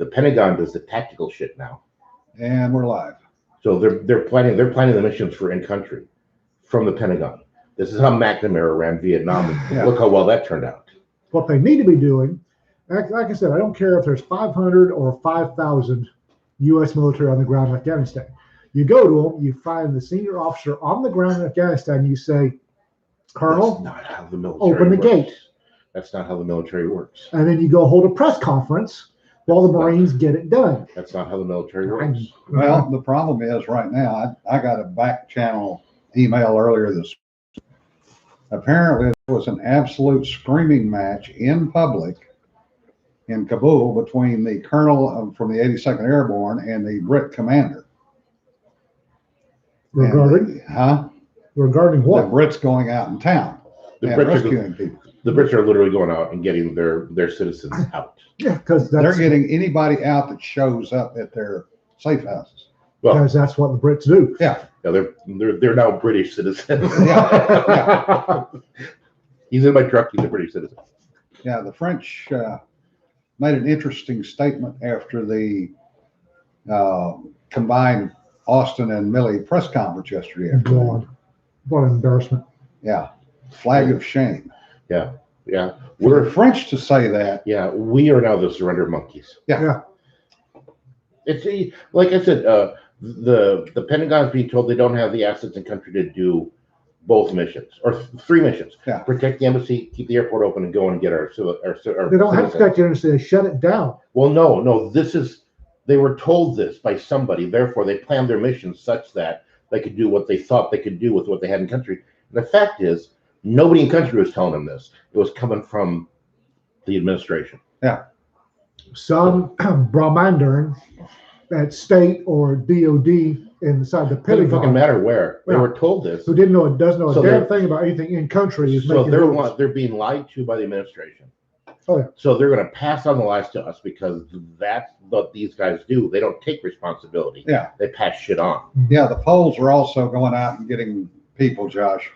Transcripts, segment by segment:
The Pentagon does the tactical shit now. And we're live. So they're planning the missions for in country from the Pentagon. This is how McNamara ran Vietnam, and Yeah. look how well that turned out. What they need to be doing, like I said, I don't care if there's 500 or 5,000 U.S. military on the ground in Afghanistan. You go to them, you find the senior officer on the ground in Afghanistan, you say, Colonel, That's not how the military open the works. gate. That's not how the military works. And then you go hold a press conference while the Marines get it done. That's not how the military works. Well, the problem is right now, I got a back channel email earlier this week. Apparently, there was an absolute screaming match in public in Kabul between the colonel from the 82nd Airborne and the Brit commander. Regarding The what? Brits going out in town The and Brits are rescuing people. The Brits are literally going out and getting their citizens out. Yeah, because They're getting anybody out that shows up at their safe houses. Well, that's what the Brits do. Yeah. they're now British citizens. Yeah. He's in my truck. He's a British citizen. Yeah, the French made an interesting statement after the combined Austin and Milley press conference yesterday afternoon. God, what an embarrassment. Yeah, flag of shame. Yeah. For the French to say that. Yeah, we are now the surrender monkeys. Yeah. It's like I said, the Pentagon's being told they don't have the assets in country to do both missions or three missions. Yeah. Protect the embassy, keep the airport open, and go and get our They don't have to citizens. protect the embassy. They shut it down. Well, no. They were told this by somebody. Therefore, they planned their mission such that they could do what they thought they could do with what they had in country. And the fact is, nobody in country was telling them this. It was coming from the administration. Yeah. Some Brahmandarin at state or DOD inside the It doesn't fucking Pentagon matter where. They Yeah. were told this. who doesn't know a So damn they're- thing about anything in country is So making rules. they're being lied to by the administration. Oh, yeah. So they're going to pass on the lies to us because that's what these guys do. They don't take responsibility. Yeah. They pass shit on. Yeah, the Poles are also going out and getting people, Josh.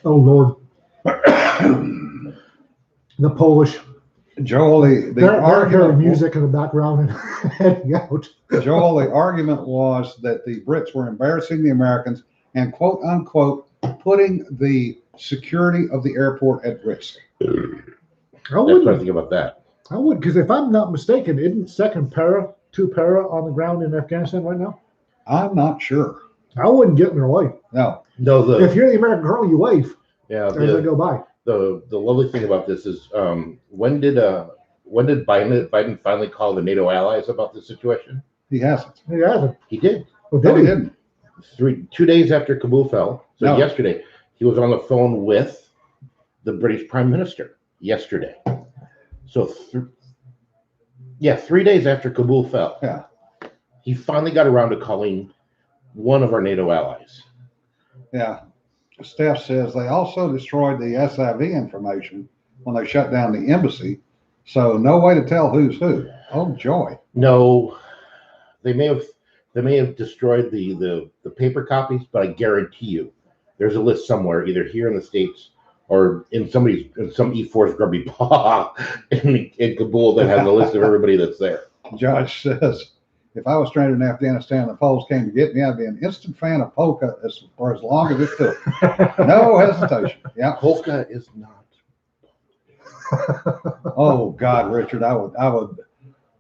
Oh Lord, the Polish. Joel, the They're hearing argument, music in the background and heading out. Joel, the argument was that the Brits were embarrassing the Americans and quote unquote putting the security of the airport at risk. I That's what I wouldn't. think about that. I would, because if I'm not mistaken, isn't two para on the ground in Afghanistan right now? I'm not sure. I wouldn't get in their way. No. No, If you're the American colonel, you wave yeah, as they go by. the lovely thing about this is when did Biden finally call the NATO allies about the situation? He hasn't. He hasn't. He did. Well, No, did he he? didn't. 2 days after Kabul fell. So No. yesterday, he was on the phone with the British Prime Minister yesterday. So 3 days after Kabul fell, Yeah. he finally got around to calling one of our NATO allies. Yeah. Steph says they also destroyed the SIV information when they shut down the embassy. So no way to tell who's who. Oh, joy. No, they may have destroyed the paper copies, but I guarantee you, there's a list somewhere, either here in the States or in some E4's grubby paw in Kabul that has a list of everybody that's there. Josh says, if I was stranded in Afghanistan and the Poles came to get me, I'd be an instant fan of polka for as long as it took. No hesitation. Yeah. Polka is not. Oh God, Richard, I would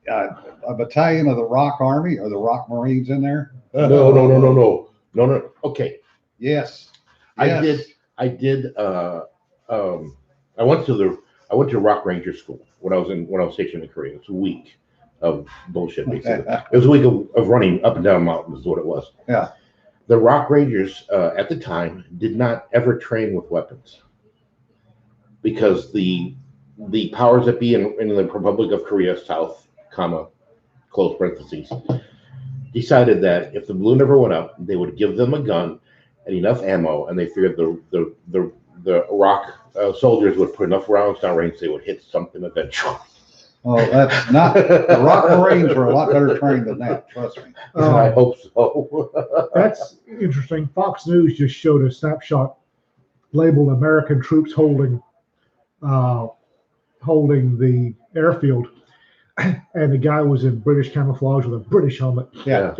a battalion of the Rock Army or the Rock Marines in there. No. Okay, Yes. I Yes. did. I went to Rock Ranger School when I was stationed in Korea. It's a week of bullshit, basically. It was a week of running up and down mountains, is what it was. Yeah. The Rock Rangers at the time did not ever train with weapons because the powers that be in the Republic of Korea, South, comma, close parentheses, decided that if the balloon never went up, they would give them a gun and enough ammo, and they figured the Rock soldiers would put enough rounds down range they would hit something eventually. Oh, that's not the Rock Marines are a lot better trained than that. Trust me. I hope so. That's interesting. Fox News just showed a snapshot labeled American troops holding the airfield. and the guy was in British camouflage with a British helmet. Yeah.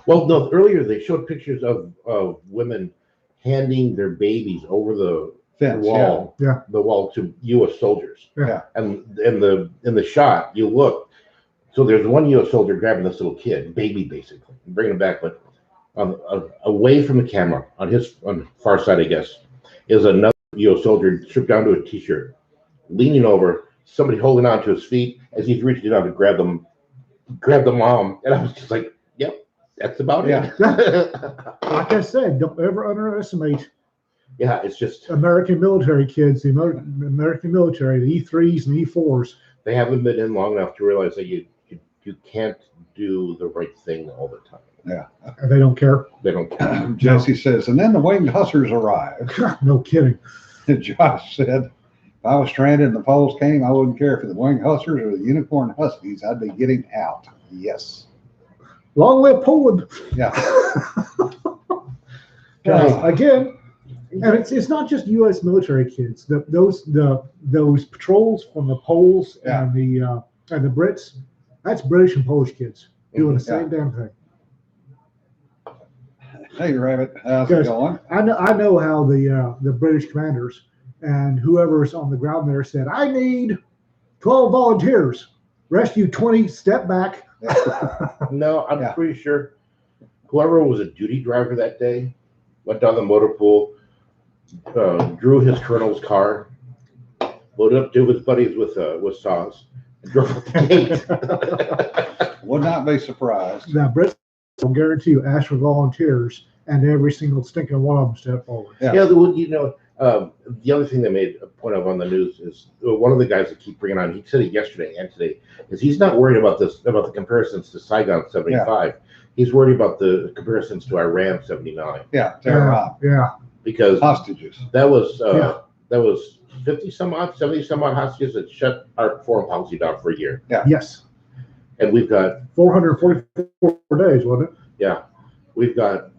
Well, no, earlier they showed pictures of women handing their babies over the Fence, wall, Yeah. the wall to U.S. soldiers. Yeah. And in the shot, you look, so there's one U.S. soldier grabbing this little kid, baby basically, and bringing him back, but away from the camera on the far side, I guess, is another U.S. soldier stripped down to a t-shirt, leaning over, somebody holding on to his feet as he's reaching down to grab the mom, and I was just like, "Yep, that's about it." Like I said, don't ever underestimate Yeah, it's just American military kids, the American military, the E3s and E4s. they haven't been in long enough to realize that you can't do the right thing all the time. And they don't care. They don't care. Jesse says, and then the winged hussars arrived. No kidding. Josh said, if I was stranded and the poles came, I wouldn't care if the winged hussars or the unicorn huskies. I'd be getting out. Yes. Long live Poland. Yeah. Again, and it's not just U.S. military kids. Those patrols from the Poles and the Brits. That's British and Polish kids doing the same damn thing. Hey, Rabbit, how's it going? I know how the British commanders and whoever's on the ground there said, "I need 12 volunteers. Rescue 20. Step back." No, I'm pretty sure whoever was a duty driver that day went down the motor pool, drew his colonel's car, loaded up two of his buddies with saws, and drove up the gate. Would not be surprised. Now, Brits, I'll guarantee you, ask for volunteers, and every single stinking one of them step forward. Yeah. The other thing they made a point of on the news is one of the guys that keep bringing on. He said it yesterday and today. Is he's not worried about the comparisons to Saigon 75. He's worried about the comparisons to Iran 79. Yeah, Tehran. Yeah. Because hostages. That was 50 some odd, 70 some odd hostages that shut our foreign policy down for a year. Yeah. Yes. And we've got 444 days, wasn't it? Yeah, we've got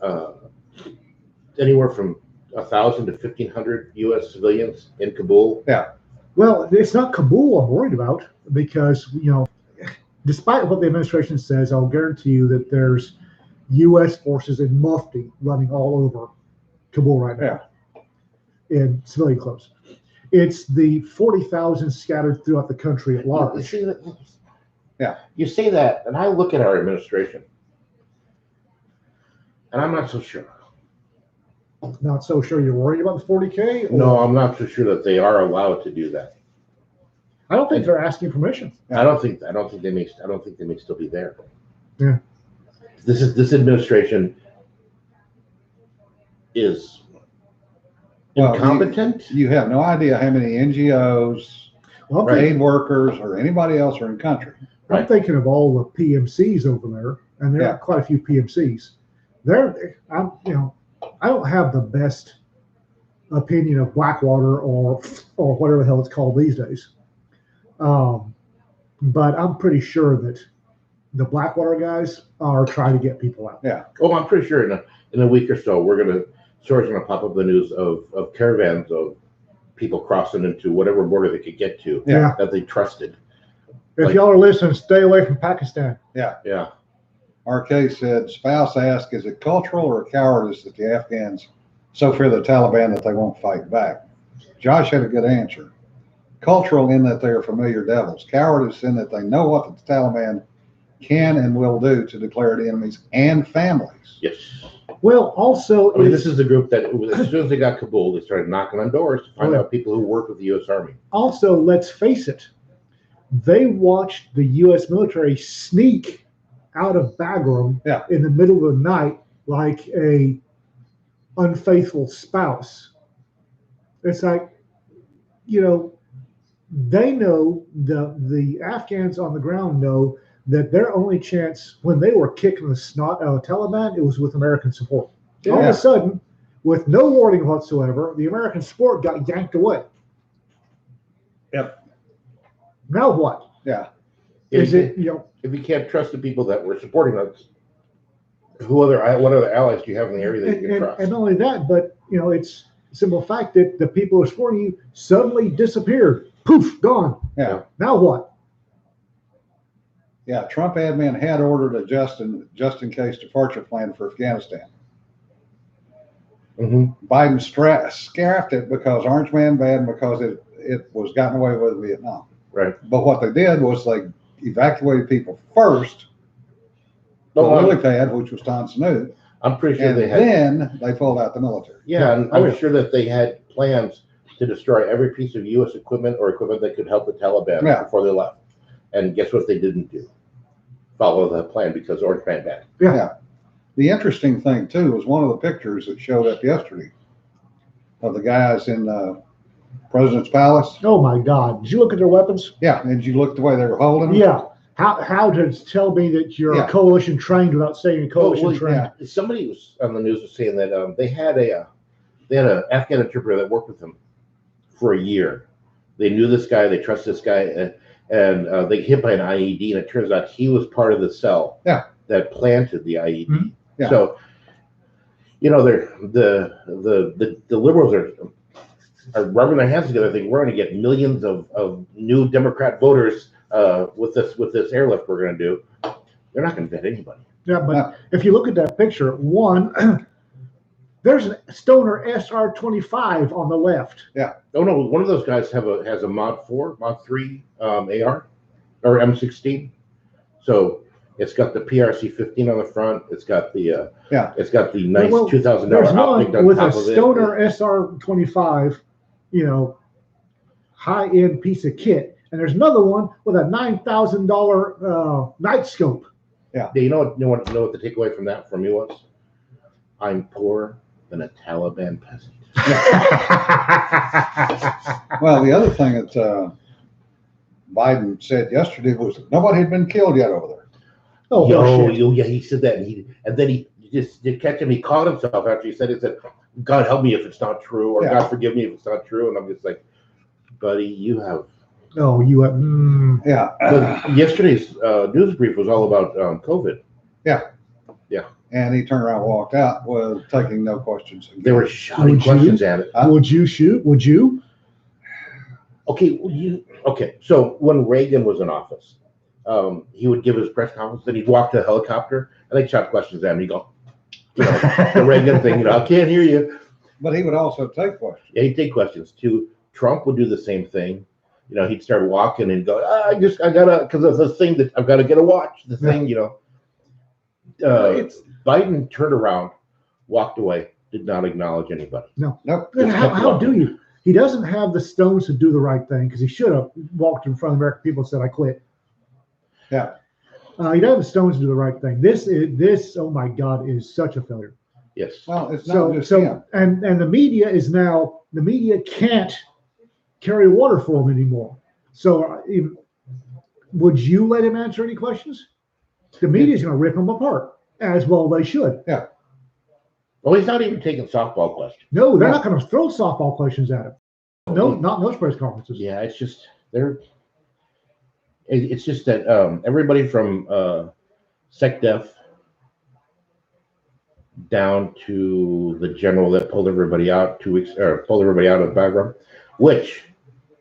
anywhere from 1,000 to 1,500 U.S. civilians in Kabul. Yeah. Well, it's not Kabul I'm worried about because, despite what the administration says, I'll guarantee you that there's U.S. forces in Mufti running all over Kabul right now in civilian clothes. It's the 40,000 scattered throughout the country at large. You say that, and I look at our administration, and I'm not so sure. Not so sure you're worried about the 40K? No, I'm not so sure that they are allowed to do that. I don't think they're asking permission. I don't think they may still be there. Yeah. This administration is incompetent. You have no idea how many NGOs, Well, aid workers, or anybody else are in country. I'm thinking of all the PMCs over there, and there are quite a few PMCs. I don't have the best opinion of Blackwater or whatever the hell it's called these days. But I'm pretty sure that the Blackwater guys are trying to get people out. Yeah. Oh, I'm pretty sure in a week or so stories going to pop up the news of caravans of people crossing into whatever border they could get to that they trusted. If y'all are listening, stay away from Pakistan. Yeah. RK said, spouse asked, is it cultural or cowardice that the Afghans so fear the Taliban that they won't fight back? Josh had a good answer. Cultural in that they are familiar devils. Cowardice in that they know what the Taliban can and will do to declared enemies and families. Yes. Well, also, this is the group that as soon as they got Kabul, they started knocking on doors to find out people who work with the U.S. Army. Also, let's face it, they watched the U.S. military sneak out of Bagram in the middle of the night like a unfaithful spouse. It's like, they know, the Afghans on the ground know that their only chance when they were kicking the snot out of the Taliban, it was with American support. All of a sudden, with no warning whatsoever, the American support got yanked away. Yep. Now what? Yeah. If you can't trust the people that were supporting us, what other allies do you have in the area that you can trust? And not only that, but it's a simple fact that the people who are supporting you suddenly disappeared. Poof, gone. Yeah. Now what? Yeah, Trump admin had ordered a just in case departure plan for Afghanistan. Biden scaffed it because Orange Man bad, because it was gotten away with in Vietnam. Right. But what they did was they evacuated people first to lily pad, which was Tan Snoot. I'm pretty sure And they had. then they pulled out the military. Yeah, and I'm sure that they had plans to destroy every piece of U.S. equipment or equipment that could help the Taliban before they left. And guess what they didn't do? Follow the plan, because Orange Man bad. Yeah. The interesting thing too was one of the pictures that showed up yesterday of the guys in President's Palace. Oh my God! Did you look at their weapons? Yeah, and you look the way they were holding them. Yeah. How to tell me that you're a coalition trained without saying coalition trained? Yeah. Somebody was on the news was saying that they had an Afghan interpreter that worked with them for a year. They knew this guy, they trust this guy, and they hit by an IED, and it turns out he was part of the cell that planted the IED. Mm-hmm. Yeah. So, you know, the liberals are rubbing their hands together. I think we're going to get millions of new Democrat voters with this airlift we're going to do. They're not going to vet anybody. Yeah, but if you look at that picture, one, there's a Stoner SR-25 on the left. Yeah. Oh no, one of those guys has a Mod 4, Mod 3 AR or M16. So it's got the PRC-15 on the front. It's got the It's got the nice $2,000 There's optic one on with top a of it. Stoner SR-25, you know, high-end piece of kit, and there's another one with a $9,000 night scope. Yeah. You know what the takeaway from that for me was? I'm poor than a Taliban peasant. Well, the other thing that Biden said yesterday was that nobody had been killed yet over there. Oh, yeah, he said that, and then he just did catch him. He caught himself after he said it. Said, "God help me if it's not true," or "God forgive me if it's not true." And I'm just like, buddy, you have. Oh, you have. Yeah. But yesterday's news brief was all about COVID. Yeah. Yeah. And he turned around and walked out with taking no questions. They were shouting questions at it. Would you shoot? Would you? Okay. So when Reagan was in office, he would give his press conference, then he'd walk to a helicopter, and they'd shout questions at him. He'd go, the Reagan thing, I can't hear you. But he would also take questions. Yeah, he'd take questions too. Trump would do the same thing. He'd start walking and go, I gotta, because of this thing that I've got to get a watch. The thing, Biden turned around, walked away, did not acknowledge anybody. No. Nope. How do you? He doesn't have the stones to do the right thing, because he should have walked in front of American people and said, "I quit." Yeah. He doesn't have the stones to do the right thing. This, oh my God, is such a failure. Yes. Well, it's not just him. And the media can't carry water for him anymore. So would you let him answer any questions? The media's going to rip him apart, as well they should. Yeah. Well, he's not even taking softball questions. No, they're not going to throw softball questions at him. No, not in those press conferences. Yeah, it's just it's just that everybody from SecDef down to the general that pulled everybody out pulled everybody out of the background, which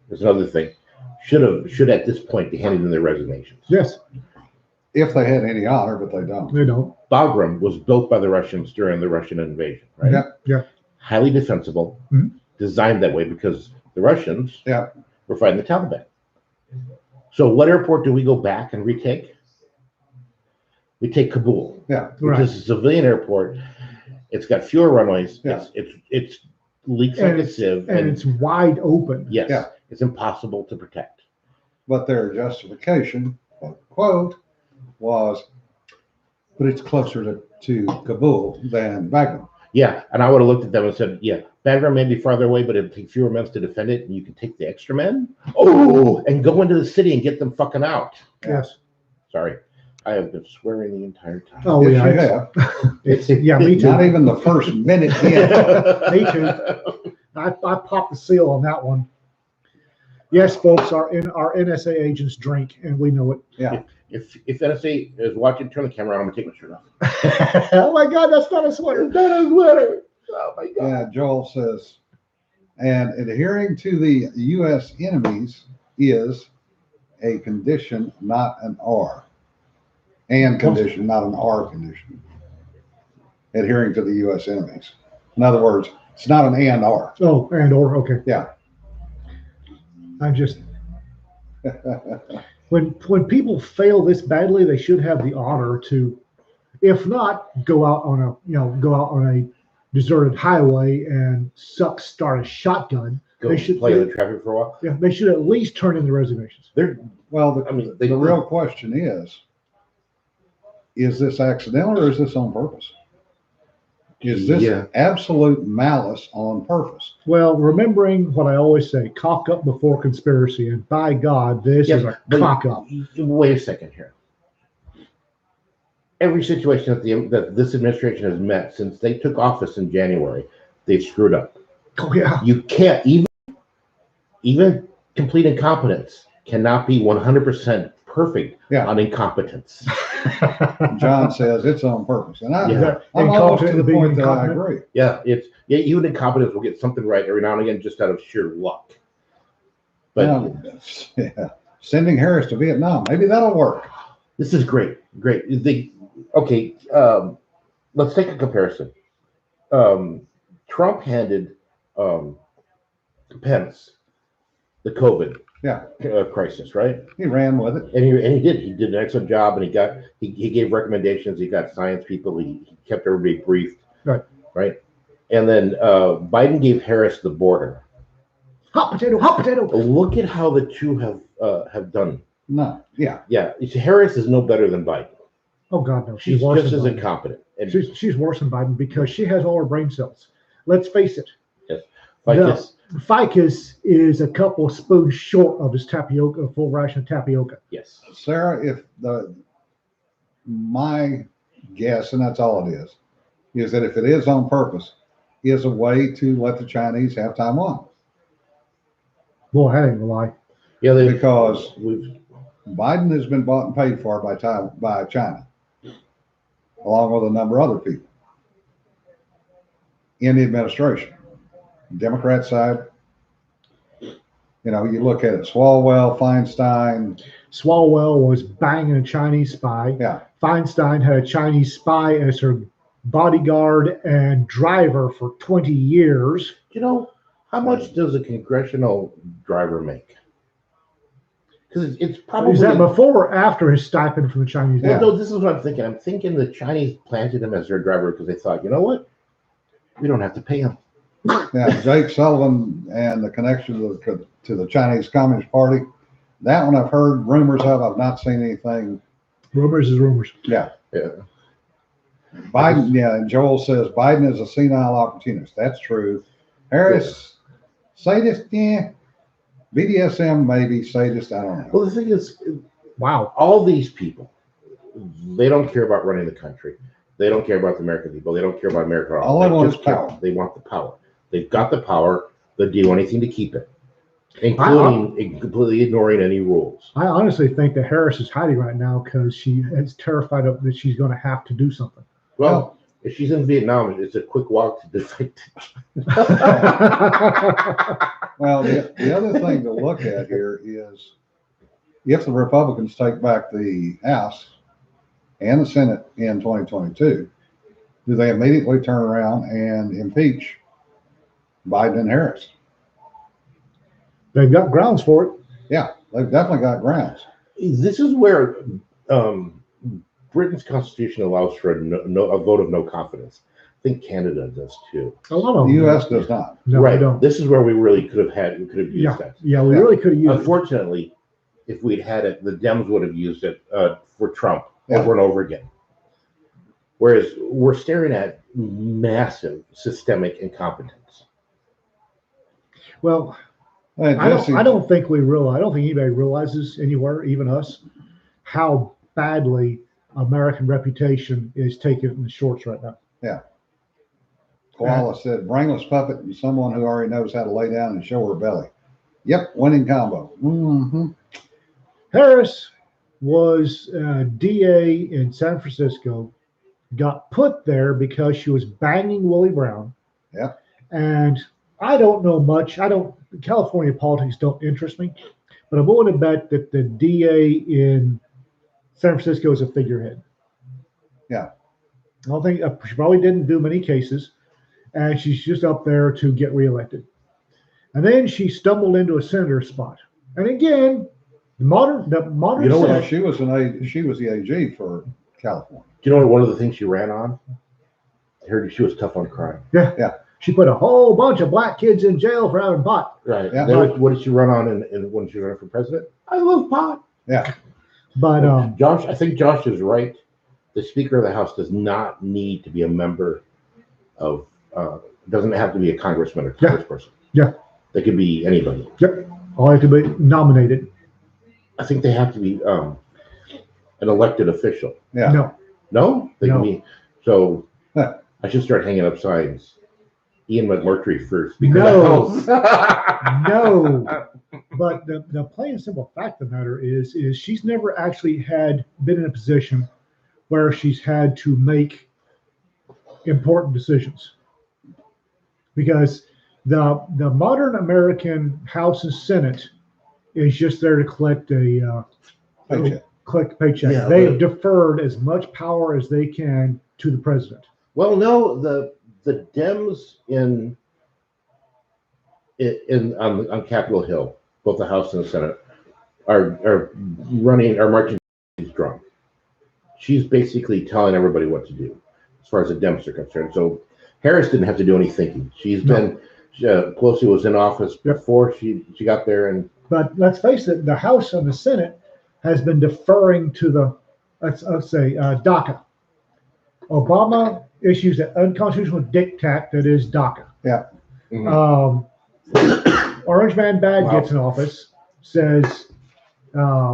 is another thing, should at this point be handing in their resignations. Yes. If they had any honor, but they don't. They don't. Bagram was built by the Russians during the Russian invasion, right? Yeah. Highly defensible, designed that way because the Russians were fighting the Taliban. So what airport do we go back and retake? We take Kabul. Yeah. Which is a civilian airport. It's got fewer runways. Yeah. It's leaks like a sieve. And it's wide open. Yes. Yeah. It's impossible to protect. But their justification, quote, was, but it's closer to Kabul than Bagram. Yeah, and I would have looked at them and said, yeah, Bagram may be farther away, but it'll take fewer men to defend it, and you can take the extra men. Oh, and go into the city and get them fucking out. Yes. Sorry. I have been swearing the entire time. Oh, yes, you have. Yeah, me too. Not even the first minute in. Me too. I popped the seal on that one. Yes, folks, our NSA agents drink, and we know it. Yeah. If NSA is watching, turn the camera on. I'm gonna take my shirt off. Oh my God, that's not a sweater. It's not a sweater. Oh my God. Yeah, Joel says, and adhering to the U.S. enemies is a condition, not an R. And condition, not an or condition. Adhering to the U.S. enemies. In other words, it's not an and or. Oh, and or okay. Yeah. I'm just when people fail this badly, they should have the honor to, if not go out on a deserted highway and start a shotgun. Go They should play in the traffic for a while. Yeah, they should at least turn in the resignations. Well, the, I mean, the real question is this accidental or is this on purpose? Is this Yeah. absolute malice on purpose? Well, remembering what I always say, cock up before conspiracy, and by God, this is a but cock up. Wait a second here. Every situation that this administration has met since they took office in January, they've screwed up. Oh yeah. You can't even complete incompetence cannot be 100% perfect Yeah. on incompetence. John says it's on purpose. And Yeah. I'm almost to Incompetent the being point that I incompetent. agree. Yeah, even incompetence will get something right every now and again just out of sheer luck. But Now, yeah, sending Harris to Vietnam, maybe that'll work. this is great. Okay, let's take a comparison. Trump handed Pence the COVID crisis, right? He ran with it. And he did an excellent job, and he gave recommendations. He got science people. He kept everybody briefed. Right. And then Biden gave Harris the border. Hot potato, hot potato. Look at how the two have done. No, yeah. Yeah, Harris is no better than Biden. Oh God, no. She's worse just than as Biden. incompetent. And She's worse than Biden because she has all her brain cells. Let's face it. like No. this, Ficus is a couple spoons short of his tapioca, a full ration of tapioca. yes. Sarah, if my guess, and that's all it is that if it is on purpose, is a way to let the Chinese have Taiwan. Boy, that ain't a lie. Yeah, Because we've Biden has been bought and paid for by China, along with a number of other people in the administration. Democrat side, you look at it, Swalwell, Feinstein. Swalwell was banging a Chinese spy. Yeah. Feinstein had a Chinese spy as her bodyguard and driver for 20 years. How much does a congressional driver make? Because it's probably. Is that before or after his stipend from the Chinese? Yeah. No, this is what I'm thinking. I'm thinking the Chinese planted him as their driver because they thought, you know what? We don't have to pay him. Yeah, Jake Sullivan and the connection to the Chinese Communist Party. That one I've heard rumors of. I've not seen anything. Rumors is rumors. Yeah. Yeah. Biden, and Joel says Biden is a senile opportunist. That's true. Harris, sadist, BDSM, maybe sadist, I don't know. Well, the thing is, Wow. all these people, they don't care about running the country. They don't care about the American people. They don't care about America at all. All they want just is care- power. They want the power. They've got the power. They'll do anything to keep it, including completely ignoring any rules. I honestly think that Harris is hiding right now because she is terrified of that she's going to have to do something. Well, if she's in Vietnam, it's a quick walk to defeat. Well, the other thing to look at here is if the Republicans take back the House and the Senate in 2022, do they immediately turn around and impeach Biden and Harris? They've got grounds for it. Yeah, they've definitely got grounds. This is where Britain's constitution allows for a vote of no confidence. I think Canada does too. A lot of The them. U.S. does not. No, right. they don't. This is where we really could have used that. Yeah, we Yeah. really could have used it. Unfortunately, if we'd had it, the Dems would have used it for Trump Yeah. over and over again. Whereas we're staring at massive systemic incompetence. Well, And I Jesse- don't think anybody realizes anywhere, even us, how badly American reputation is taken in the shorts right now. Koala said, brainless puppet and someone who already knows how to lay down and show her belly. Yep, winning combo. Mm-hmm. Harris was DA in San Francisco, got put there because she was banging Willie Brown. Yeah. And I don't know much. California politics don't interest me, but I'm willing to bet that the DA in San Francisco as a figurehead. Yeah. I don't think she probably didn't do many cases, and she's just up there to get reelected. And then she stumbled into a senator spot. And again, the modern You know what? Well, Senate, she was the AG for California. Do you know one of the things she ran on? I heard she was tough on crime. she put a whole bunch of black kids in jail for having pot. Right. Yeah. What did she run on in when she ran for president? I love pot. Yeah. But Josh, I think Josh is right. The Speaker of the House does not need to be a member of. Doesn't have to be a congressman or congressperson. Yeah. They could be anybody. all have to be nominated. I think they have to be an elected official. Yeah. No, No, they No. can be. So Huh. I should start hanging up signs. Ian McMurtry for Speaker No. of the House. no. But the plain and simple fact of the matter is she's never actually been in a position where she's had to make important decisions, because the modern American House and Senate is just there to collect a paycheck. Yeah, They but- have deferred as much power as they can to the president. Well, no, the Dems on Capitol Hill, both the House and the Senate, are marching strong. She's basically telling everybody what to do as far as the Dems are concerned. So Harris didn't have to do any thinking. She's been Pelosi was in office before she got there, and But let's face it, the House and the Senate has been deferring to the, let's say, DACA. Obama issues an unconstitutional diktat that is DACA. Mhm. Orange Man Bad gets in office, says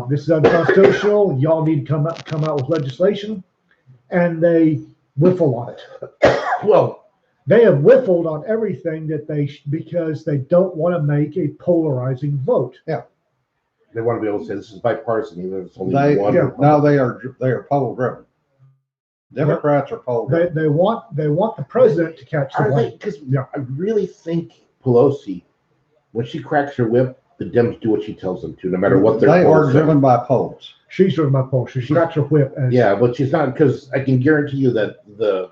this is unconstitutional. Y'all need to come out with legislation, and they whiffle on it. well, They have whiffled on everything that because they don't want to make a polarizing vote. they want to be able to say this is bipartisan, even if it's only They one. no, they are poll driven. Democrats are poll driven. They want the president to catch the Are they? blame. Because Yeah. I really think Pelosi, when she cracks her whip, the Dems do what she tells them to, no matter what their They are polls say. driven by polls. She's driven by polls. She cracks her whip. And Yeah, but she's not, because I can guarantee you that the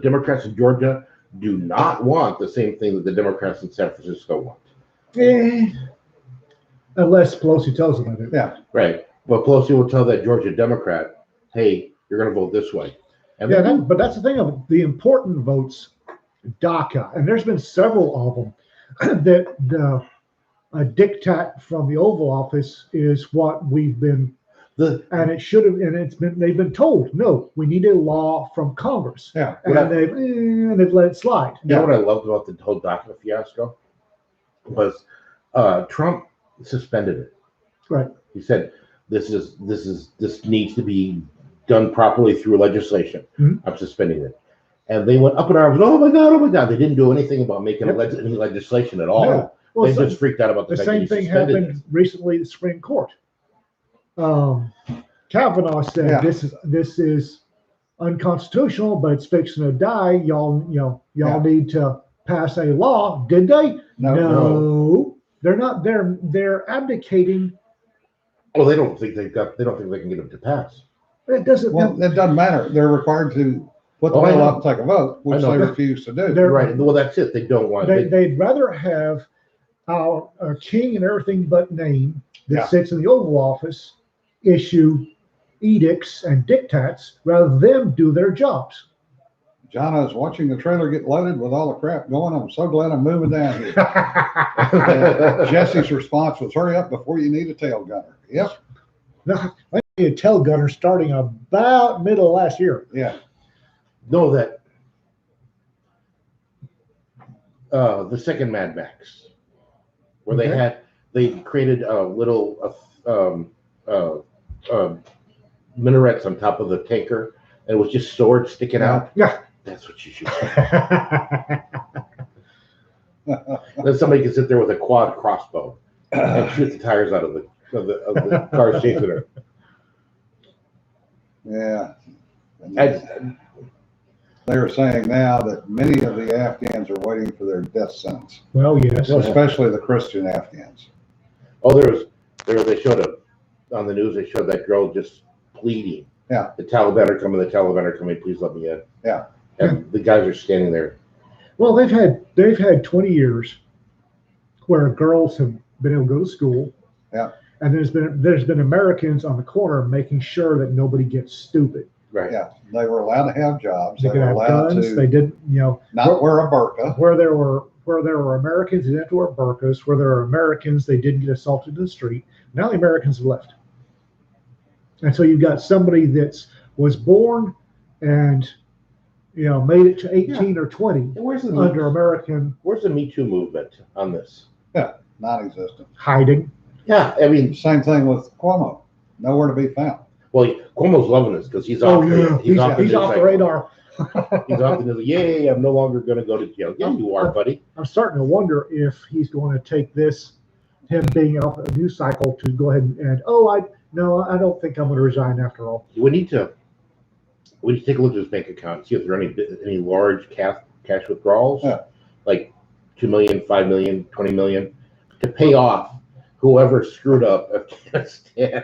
Democrats in Georgia do not want the same thing that the Democrats in San Francisco want. Unless Pelosi tells them to do. Yeah. Right. But Pelosi will tell that Georgia Democrat, hey, you're going to vote this way. And Yeah, then, but that's the thing of the important votes, DACA, and there's been several of them that a diktat from the Oval Office is what we've been, and it should have, and they've been told, no, we need a law from Congress, Yeah. and they've let it slide. you know what I loved about the whole DACA fiasco was Trump suspended it. Right. He said, this needs to be done properly through legislation. Mhm. I'm suspending it. And they went up in arms. Oh my God. They didn't do anything about making Yep. any legislation at all. No. Well, They so- just freaked out about the the fact that same he thing suspended happened recently at the Supreme Court. Kavanaugh said Yeah. this is unconstitutional, but it's fixing to die. Y'all need to pass a law. Did they? No. They're not. They're abdicating. Well, they don't think they can get him to pass. It doesn't. Well, it doesn't matter. They're required to put the Oh, I bill know. up and take a vote, which I know. they refuse to do. They're- Right. Well, that's it. They don't want they'd rather have our king and everything but name that Yeah. sits in the Oval Office issue edicts and diktats rather than them do their jobs. John, I was watching the trailer get loaded with all the crap going. I'm so glad I'm moving down here. Jesse's response was, "Hurry up before you need a tail gunner." Yep. I need a tail gunner starting about middle of last year. Yeah. know that the second Mad Max, where Okay. they created a little minarets on top of the tanker, and it was just swords sticking out. Yeah. That's what you should do. Then somebody can sit there with a quad crossbow and shoot the tires out of the car chasing her. Yeah. And- They are saying now that many of the Afghans are waiting for their death sentence, Well, yes. especially the Christian Afghans. Oh, they showed on the news. They showed that girl just pleading. Yeah. The Taliban are coming. The Taliban are coming. Please let me in. Yeah. And the guys are standing there. Well, they've had 20 years where girls have been able to go to school. Yeah. And there's been Americans on the corner making sure that nobody gets stupid. Right. Yeah, they were allowed to have jobs. They They could were have allowed guns. to They didn't, not wear a burqa. where there were Americans who didn't wear burqas, where there are Americans they didn't get assaulted in the street. Now the Americans have left, and so you've got somebody was born and made it to 18 or 20 And where's the under American Where's the Me Too movement on this? Non-existent. hiding. Yeah, I mean, Same thing with Cuomo. Nowhere to be found. well, Cuomo's loving this because he's Oh off. yeah, he's off off the radar. He's off the news. Yay! I'm no longer going to go to jail. Yeah, you are, buddy. I'm starting to wonder if he's going to take him being off a news cycle to go ahead and I don't think I'm going to resign after all. We need to take a look at his bank account and see if there are any large cash withdrawals, Yeah. like 2 million, 5 million, 20 million, to pay off whoever screwed up Afghanistan.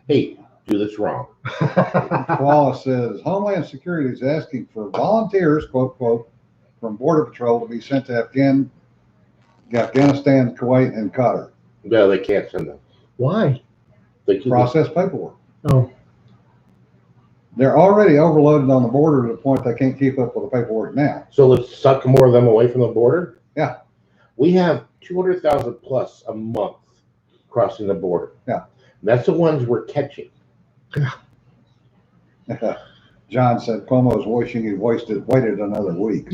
Hey, do this wrong. Koala says Homeland Security is asking for volunteers, quote, quote, from Border Patrol to be sent to Afghanistan, Kuwait, and Qatar. No, they can't send them. Why? They keep Process paperwork. Oh, They're already overloaded on the border to the point they can't keep up with the paperwork now. So let's suck more of them away from the border. Yeah. We have 200,000 plus a month crossing the border. Yeah. And that's the ones we're catching. John said Cuomo's wishing he waited another week.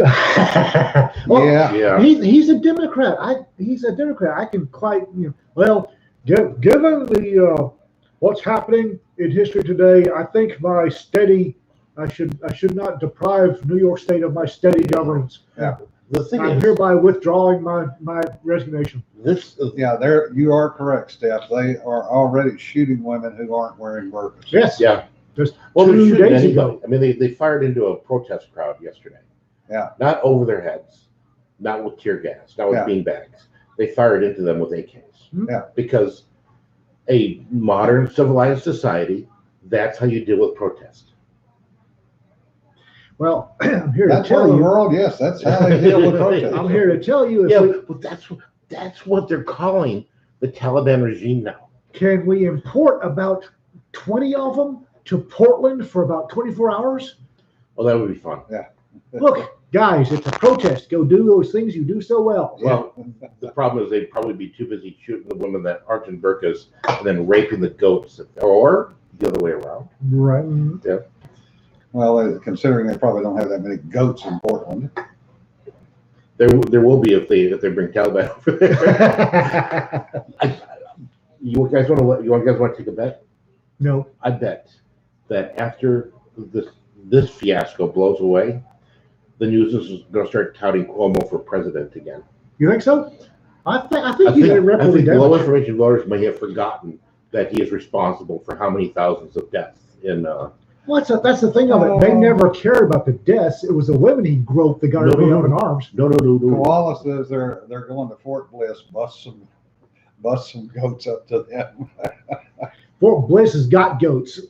Well, Yeah. he's a Democrat. He's a Democrat. I can quite given the what's happening in history today, I think I should not deprive New York State of my steady governance. The thing I'm is, hereby withdrawing my resignation. this Yeah, you are correct, Steph. They are already shooting women who aren't wearing burqas. Yes. yeah. Just Well, they're 2 shooting days anybody. ago. I mean, they fired into a protest crowd yesterday. Yeah. Not over their heads, not with tear gas, not with Yeah. beanbags. They fired into them with AKs. Yeah. Because a modern civilized society, that's how you deal with protest. Well, I'm here to That part tell of the you. world, yes, that's how they deal with protests. I'm here to tell you. If Yeah, we, but that's what they're calling the Taliban regime now. can we import about 20 of them to Portland for about 24 hours? Well, that would be fun. Look, guys, it's a protest. Go do those things you do so well. Well, the problem is they'd probably be too busy shooting the women that aren't in burqas and then raping the goats, or the other way around. Right. Well, considering they probably don't have that many goats in Portland. There will be if they bring Taliban over there. You guys want to take a bet? No. I bet that after this fiasco blows away, the news is going to start touting Cuomo for president again. You think so? I think he's irreparably low damaged. information voters may have forgotten that he is responsible for how many thousands of deaths in. That's the thing of it. They never cared about the deaths. It was the women he groped that got everybody up in arms. No. Koala says they're going to Fort Bliss, bust some goats up to them. Fort Bliss has got goats.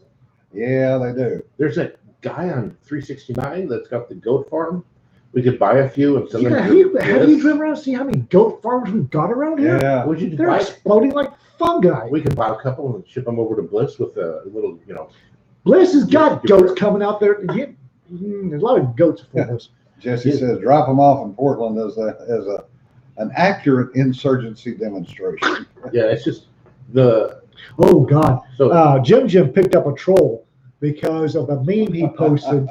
Yeah, they do. There's a guy on 369 that's got the goat farm. We could buy a few and send them. Have you driven around and see how many goat farms we've got around here? Yeah. Would you They're buy? exploding like fungi. We could buy a couple and ship them over to Bliss with a little, Bliss has got Yeah. goats coming out there. There's a lot of goats for Bliss. Jesse says drop them off in Portland as an accurate insurgency demonstration. Yeah, it's just the Oh God. so Jim picked up a troll because of the meme he posted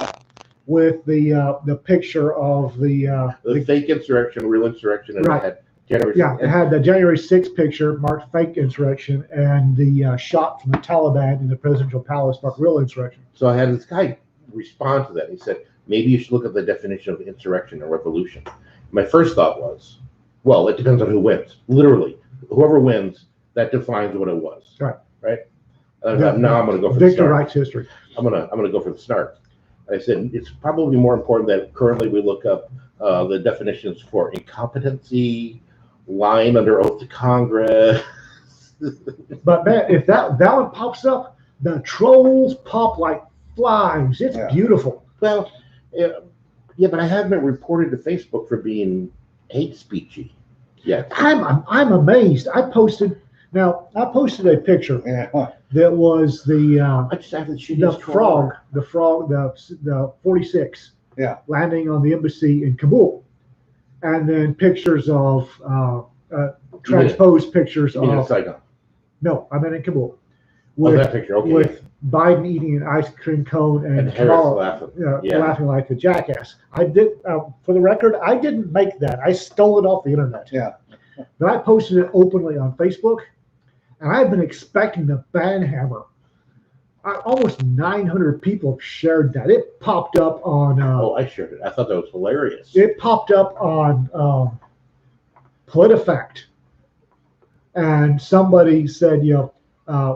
with the picture of the fake insurrection, real insurrection, and Right. it had January. yeah, it had the January 6th picture marked fake insurrection and the shot from the Taliban in the presidential palace marked real insurrection. So I had this guy respond to that. He said, maybe you should look at the definition of insurrection or revolution. My first thought was, well, it depends on who wins. Literally, whoever wins, that defines what it was. Right. Right. Yeah. Now I'm going to go for the Victor snark. writes history. I'm gonna go for the snark. I said it's probably more important that currently we look up the definitions for incompetency, lying under oath to Congress. But man, if that one pops up, the trolls pop like flies. It's Yeah. beautiful. Well, yeah, but I haven't been reported to Facebook for being hate speechy yet. I'm amazed. I posted a picture Yeah. that was the I just have the shittiest frog, the 46, Yeah. landing on the embassy in Kabul, and then pictures of transposed pictures You mean in of Saigon? no, I meant in Kabul Oh, with that picture. Okay. with Biden eating an ice cream cone and And Harris Kamala laughing. Yeah. laughing like a jackass. I did, for the record, I didn't make that. I stole it off the internet. Yeah. But I posted it openly on Facebook, and I've been expecting the ban hammer. Almost 900 people have shared that. It popped up on. Oh, I shared it. I thought that was hilarious. It popped up on PolitiFact, and somebody said,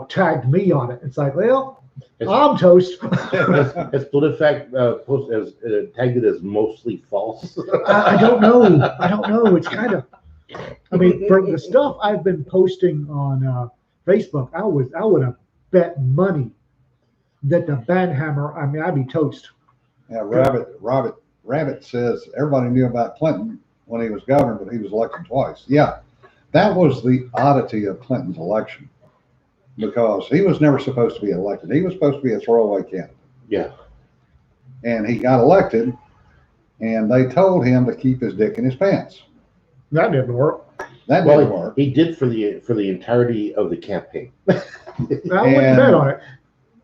tagged me on it. It's like, well, It's- I'm toast. Has PolitiFact tagged it as mostly false? I don't know. It's kind of. I mean, for the stuff I've been posting on Facebook, I would have bet money that the ban hammer. I mean, I'd be toast. Yeah, Rabbit says everybody knew about Clinton when he was governor, but he was elected twice. Yeah, that was the oddity of Clinton's election because he was never supposed to be elected. He was supposed to be a throwaway candidate. Yeah. And he got elected, and they told him to keep his dick in his pants. That didn't work. That Well, didn't work. he did for the entirety of the campaign. I wouldn't bet on it.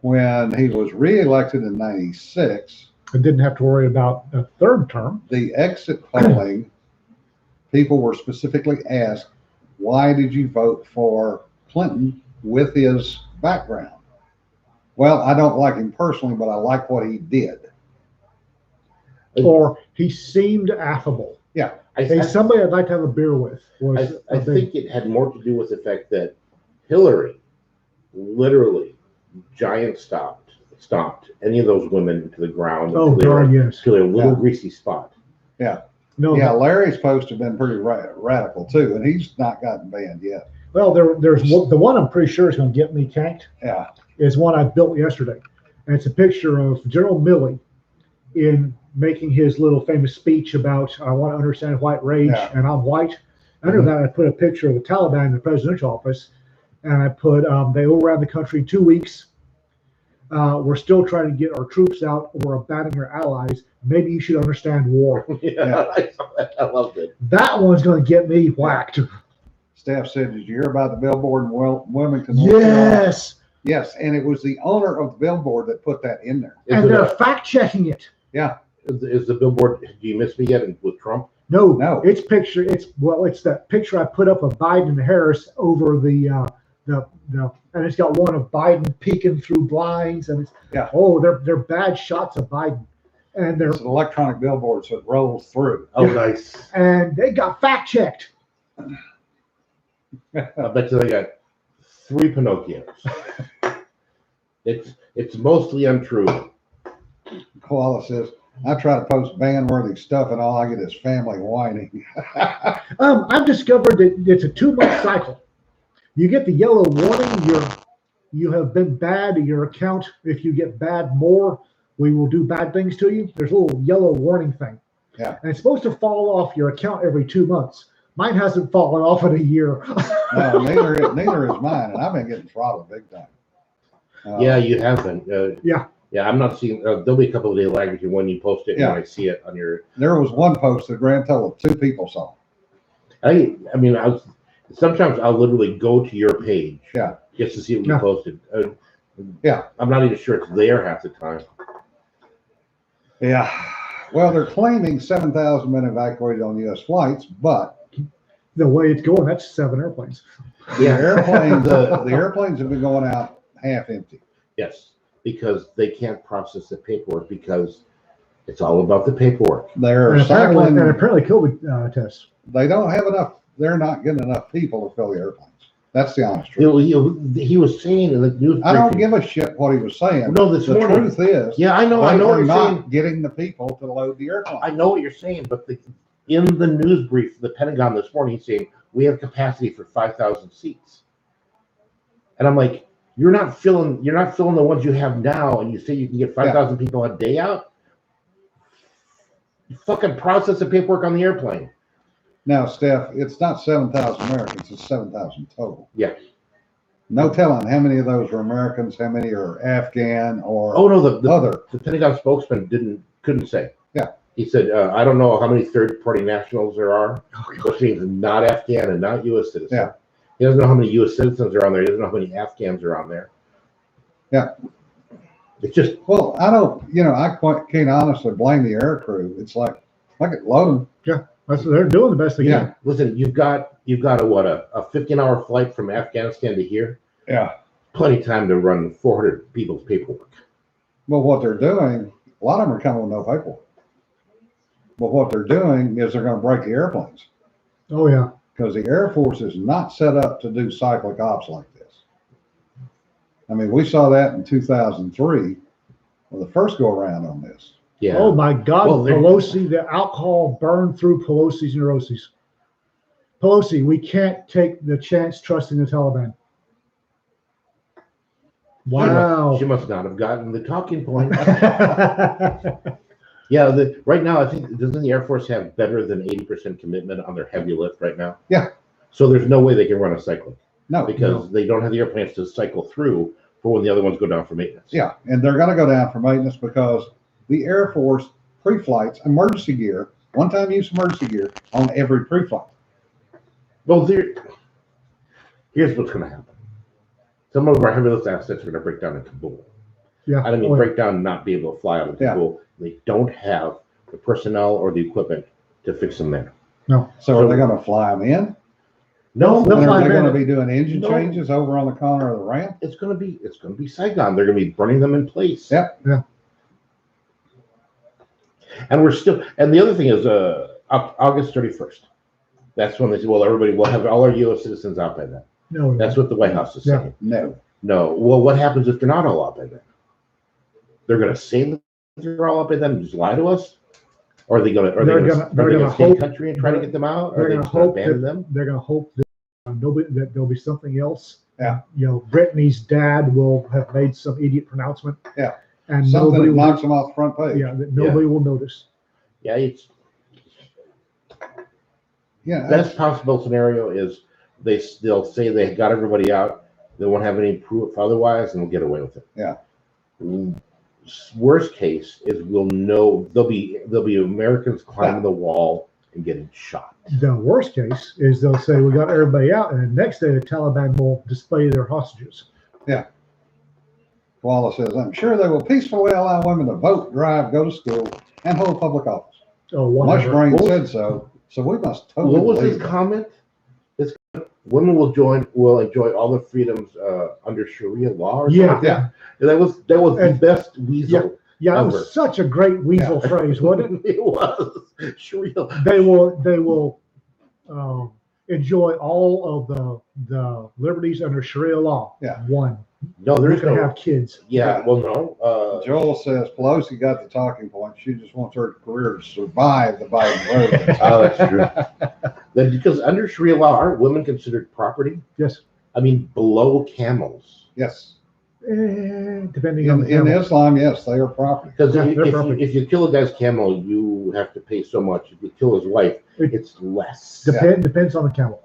When he was reelected in '96, I didn't have to worry about a third term. the exit polling, people were specifically asked, why did you vote for Clinton with his background? Well, I don't like him personally, but I like what he did. Or he seemed affable. Hey, somebody I'd like to have a beer with. I think it had more to do with the fact that Hillary literally stomped any of those women to the ground Oh, God, yes. to their little Yeah. greasy spot. No, Yeah, Larry's supposed to have been pretty radical too, and he's not gotten banned yet. well, there's the one I'm pretty sure is going to get me canked Yeah, is one I built yesterday. And it's a picture of General Milley in making his little famous speech about, I want to understand white rage, Yeah. and I'm white. Under that, I put a picture of the Taliban in the presidential office, and I put, they overran the country in 2 weeks. We're still trying to get our troops out, or abandoning our allies. Maybe you should understand war. Yeah, I saw that. I loved it. That one's going to get me whacked. Steph said, did you hear about the billboard in Wilmington? North Carolina?" Yes. Yes, and it was the owner of the billboard that put that in there. Is, And it they're a, fact checking it. is the billboard? Do you miss me yet with Trump? No, No. it's that picture I put up of Biden and Harris over the and it's got one of Biden peeking through blinds, and they're bad shots of Biden, and It's an electronic billboard, so it rolls through. Oh, nice. and they got fact checked. I bet you they got 3 Pinocchios. It's mostly untrue. Koala says, I try to post ban-worthy stuff, and all I get is family whining. I've discovered that it's a 2-month cycle. You get the yellow warning. You have been bad to your account. If you get bad more, we will do bad things to you. There's a little yellow warning thing. Yeah. And it's supposed to fall off your account every 2 months. Mine hasn't fallen off in a year. No, neither is mine, and I've been getting throttled big time. Yeah, you haven't. Yeah. Yeah, I'm not seeing. There'll be a couple of day lag between when you post it and Yeah. when I see it on your. There was one post the grand total of 2 people saw. I mean, sometimes I'll literally go to your page. Yeah. Just to see what Yeah. you posted. Yeah. I'm not even sure it's there half the time. Yeah. Well, they're claiming 7,000 men evacuated on U.S. flights, but The way it's going, that's 7 airplanes. the airplanes have been going out half empty. Yes, because they can't process the paperwork because it's all about the paperwork. They're And cycling. apparently COVID tests. They don't have enough. They're not getting enough people to fill the airplanes. That's the honest truth. He was saying in the news. I don't briefing- give a shit what he was saying. No, this The morning. truth is, Yeah, I know. I they know what are you're not saying. getting the people to load the airplane. I know what you're saying, but in the news brief, the Pentagon this morning is saying we have capacity for 5,000 seats, and I'm like, You're not filling the ones you have now, and you say you can get 5,000 people a day out. You fucking process the paperwork on the airplane. Now, Steph, it's not 7,000 Americans, it's 7,000 total. Yeah. No telling how many of those are Americans, how many are Afghan or Oh no, other. the Pentagon spokesman couldn't say. Yeah. He said, I don't know how many third-party nationals there are, which means not Afghan and not U.S. citizens. Yeah. He doesn't know how many U.S. citizens are on there. He doesn't know how many Afghans are on there. Yeah. It's just, Well, I don't, I can't honestly blame the air crew. It's like load them. They're doing the best they Yeah. can. listen, you've got a 15-hour flight from Afghanistan to here. Yeah. Plenty of time to run 400 people's paperwork. Well, what they're doing, a lot of them are coming with no paperwork. But what they're doing is they're going to break the airplanes Oh yeah. because the Air Force is not set up to do cyclic ops like this. I mean, we saw that in 2003 with the first go around on this. Yeah. Oh my God, Well, Pelosi, the alcohol burned through Pelosi's neuroses. Pelosi, we can't take the chance trusting the Taliban. Wow. She must not have gotten the talking point. Yeah, right now, I think, doesn't the Air Force have better than 80% commitment on their heavy lift right now? Yeah. So there's no way they can run a cyclic No. because they don't have the airplanes to cycle through for when the other ones go down for maintenance. Yeah, and they're going to go down for maintenance because the Air Force pre-flights emergency gear, one-time use emergency gear on every pre-flight. Well, here's what's going to happen. Some of our heavy lift assets are going to break down in Kabul. Yeah. I don't mean Oh, yeah. break down, not be able to fly out of Kabul. They don't have the personnel or the equipment to fix them there. So are they going to fly them in? No, They'll And fly are they them going in. to be doing engine No. changes over on the corner of the ramp? it's going to be Saigon. They're going to be burning them in place. Yep. Yeah. And and the other thing is, August 31st. That's when they say, well, everybody will have all our U.S. citizens out by then. No. That's what the White House is Yeah. saying. No. No. Well, what happens if they're not all out by then? They're going to say that they're all out by then and just lie to us? Or are they going They're to gonna stay in hope- the country and try to get them out? They're Or are they gonna just going to hope abandon that them? they're going to hope that that there'll be something else. Yeah. Brittany's dad will have made some idiot pronouncement. Yeah. And Something nobody that will, knocks them off the front page. yeah, that nobody will notice. Yeah, Yeah. best possible scenario is they'll say they got everybody out. They won't have any proof otherwise, and we'll get away with it. Yeah. Worst case is we'll know there'll be Americans climbing the wall and getting shot. The worst case is they'll say we got everybody out, and the next day the Taliban will display their hostages. Wallace says, I'm sure they will peacefully allow women to vote, drive, go to school, and hold public office. Oh, whatever. Mushbrain What was- said so, so we must totally What was believe his it. comment? Women will enjoy all the freedoms under Sharia law. Or Yeah. something? Yeah. That was the And- best weasel. Yeah, it Ever. was such a great weasel phrase, wasn't it? It was Sharia. They will enjoy all of the liberties under Sharia law. Yeah. One. No, They're there's going to no. have kids. Yeah. Well, no. Joel says Pelosi got the talking point. She just wants her career to survive the Biden presidency. Oh, that's true. Then because under Sharia law, aren't women considered property? Yes. I mean, below camels. Yes. Depending on the In camel. Islam, yes, they are property. Because Yeah, they're property. if you kill a guy's camel, you have to pay so much. If you kill his wife, It- it's less. Depends on the camel.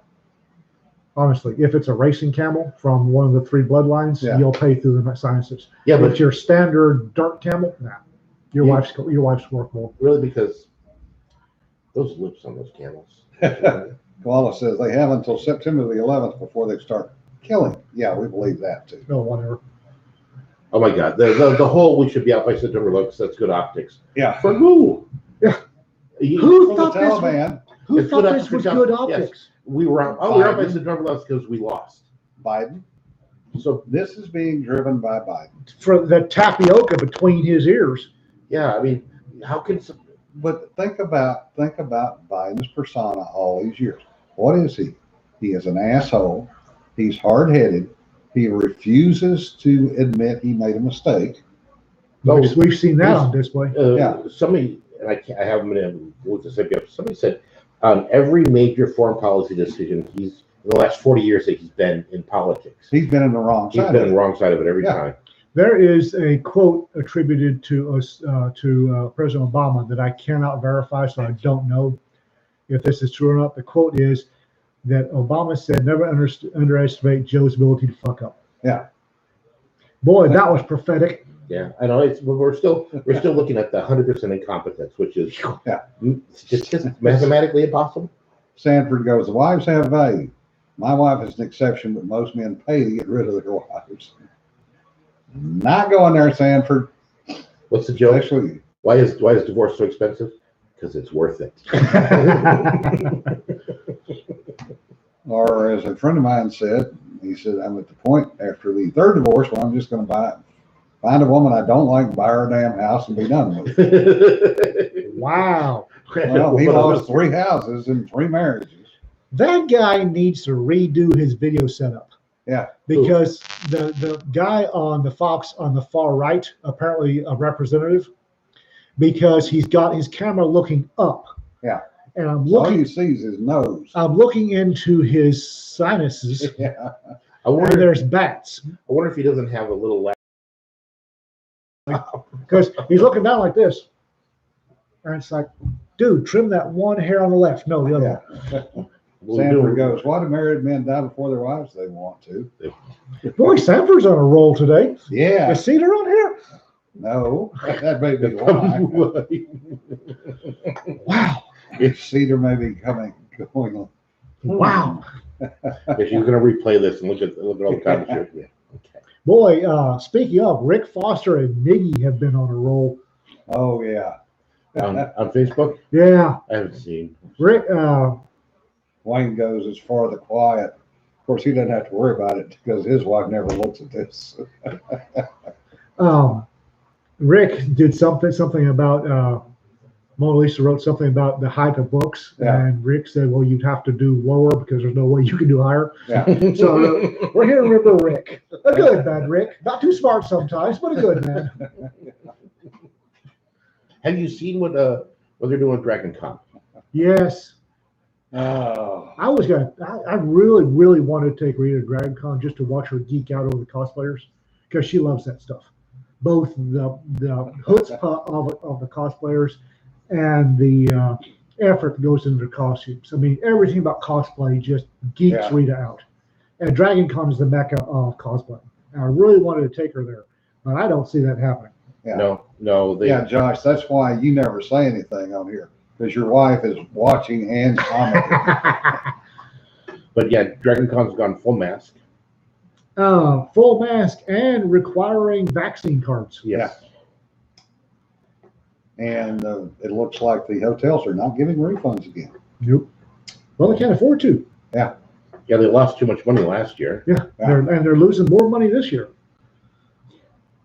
Honestly, if it's a racing camel from one of the three bloodlines, Yeah. you'll pay through the sciences. Yeah, But but your standard dirt camel, nah. Your Yeah. wife's worth more. really, because those lips on those camels. Wallace says they have until September the 11th before they start killing. Yeah, we believe that too. No, whatever. Oh my God, the whole we should be out by September 11th. That's good optics. Yeah. For who? Yeah. You- Who For the thought this was, Taliban, who It's thought good this optics was for good Trump. Yes. optics? we were out. Oh, we're out by Biden. September 11th because we lost. Biden. So This is being driven by Biden. For the tapioca between his ears. yeah, I mean, how can some, But think about Biden's persona all these years. What is he? He is an asshole. He's hard-headed. He refuses to admit he made a mistake. No, We've seen that on display. Yeah. somebody, and I haven't been able to look this up yet. Somebody said on every major foreign policy decision, in the last 40 years that he's been in politics. He's been in the wrong He's side. been of on it. the wrong side of it every Yeah. time. There is a quote attributed to us to President Obama that I cannot verify, so I don't know if this is true or not. The quote is that Obama said, "Never underestimate Joe's ability to fuck up." Yeah. Boy, that was prophetic. Yeah, I know. We're still looking at the 100% incompetence, which is just mathematically impossible. Sanford goes, the wives have value. My wife is an exception, but most men pay to get rid of their wives. Not going there, Sanford. What's the joke? Actually, Why is divorce so expensive? Because it's worth it. or as a friend of mine said, he said, I'm at the point after the third divorce where I'm just going to find a woman I don't like, buy her a damn house, and be done with it. Wow. Well, he lost 3 houses and 3 marriages. That guy needs to redo his video setup. Yeah. Because the guy on the Fox on the far right, apparently a representative, because he's got his camera looking up. Yeah. And I'm All looking you see is his nose. I'm looking into his sinuses, Yeah. I and wonder there's bats. if he doesn't have a little laugh. Because he's looking down like this. And it's like, dude, trim that one hair on the left. No, the other one. Sanford goes, why do married men die before their wives? They want to. Boy, Sanford's on a roll today. Yeah. You see her on here? No, that may be why. Wow. Cedar may be going on. Wow. If you're going to replay this and look at all the comments, yeah. Okay. Boy, speaking of, Rick Foster and Miggy have been on a roll. Oh, yeah. On Facebook, Yeah. I haven't seen. Rick, Wayne goes as far the quiet. Of course, he doesn't have to worry about it because his wife never looks at this. Rick did something about Mona Lisa wrote something about the height of books, Yeah. and Rick said, "Well, you'd have to do lower because there's no way you can do higher." Yeah. So we're here to remember Rick, a good man, Rick, not too smart sometimes, but a good man. Have you seen what they're doing with Dragon Con? Yes, Oh, I really, really wanted to take Rita to Dragon Con just to watch her geek out over the cosplayers because she loves that stuff. Both the chutzpah of the cosplayers and the effort that goes into their costumes. I mean, everything about cosplay just geeks Yeah. Rita out. And Dragon Con is the mecca of cosplay. And I really wanted to take her there, but I don't see that happening. yeah. No. They, Yeah, Josh, that's why you never say anything on here because your wife is watching and commenting. But yeah, Dragon Con's gone full mask. Full mask and requiring vaccine cards. Yes. And it looks like the hotels are not giving refunds again. Nope. Well, they can't afford to. Yeah, they lost too much money last year. Yeah, Yeah. They're losing more money this year.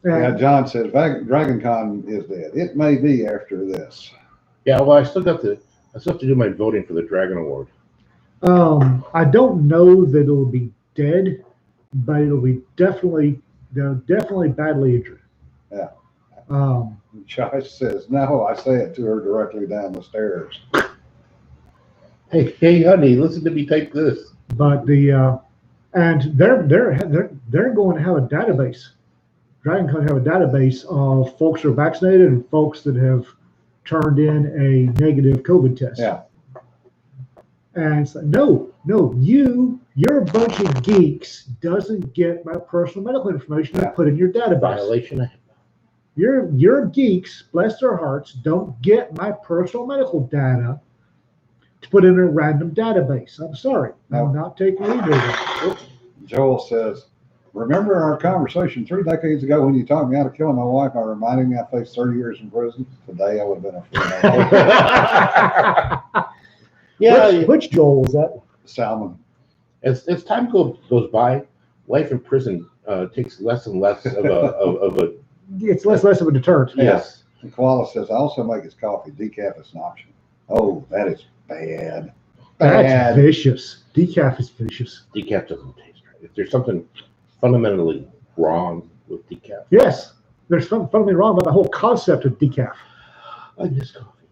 And Yeah, John says Dragon Con is dead. It may be after this. Yeah, well, I still have to do my voting for the Dragon Award. I don't know that it'll be dead, but it'll be definitely badly injured. Yeah. Josh says, no, I say it to her directly down the stairs. Hey, honey, listen to me type this. But and they're going to have a database. Dragon Con have a database of folks who are vaccinated and folks that have turned in a negative COVID test. Yeah. And it's like, no, you're a bunch of geeks, doesn't get my personal medical information to put in your database. Violation of Your geeks, bless their hearts, don't get my personal medical data to put in a random database. I'm sorry. No. I'm not taking either of them. Joel says, remember our conversation 3 decades ago when you taught me how to kill my wife by reminding me I faced 30 years in prison? Today I would have been a free man. Yeah, Which Joel was that? Salmon. as time goes by, life in prison takes less and less of a It's less of a deterrent. yes. And Koala says, I also make his coffee. Decaf is an option. Oh, that is bad. That's Bad. vicious. Decaf is vicious. Decaf doesn't taste right. If there's something fundamentally wrong with decaf, Yes, there's something fundamentally wrong about the whole concept of decaf. I miss coffee.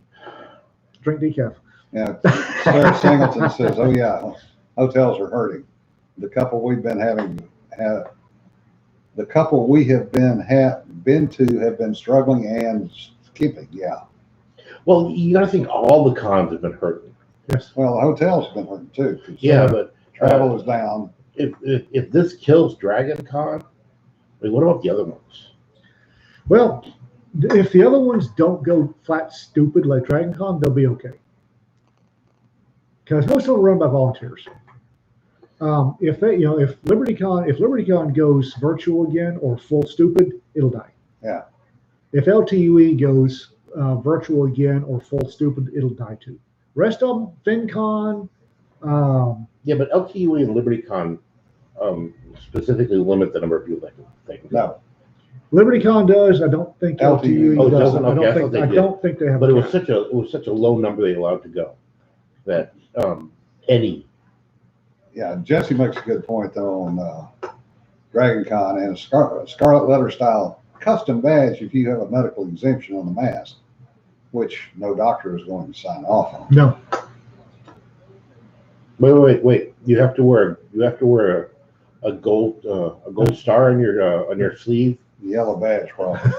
Drink decaf. Yeah. Sarah Singleton says, oh, yeah. hotels are hurting. The couple we've been the couple we have been to have been struggling and skipping. Yeah. Well, you got to think all the cons have been hurting. Yes. Well, the hotels have been hurting too. 'Cause, Yeah, but travel is down. if this kills Dragon Con, I mean, what about the other ones? Well, if the other ones don't go flat stupid like Dragon Con, they'll be okay. Because most of them are run by volunteers. If LibertyCon goes virtual again or full stupid, it'll die. Yeah. If LTUE goes virtual again or full stupid, it'll die too. Rest of them, FinCon. Yeah, but LTUE and LibertyCon specifically limit the number of people that can go. No. LibertyCon does. I don't think LTUE LTUE does. doesn't? Okay, I don't think they have. But a it was cap. such a low number they allowed to go that any. Yeah, Jesse makes a good point though on Dragon Con and a scarlet letter style custom badge if you have a medical exemption on the mask, which no doctor is going to sign off on. No. Wait. You have to wear a gold star on your sleeve. The yellow badge problem.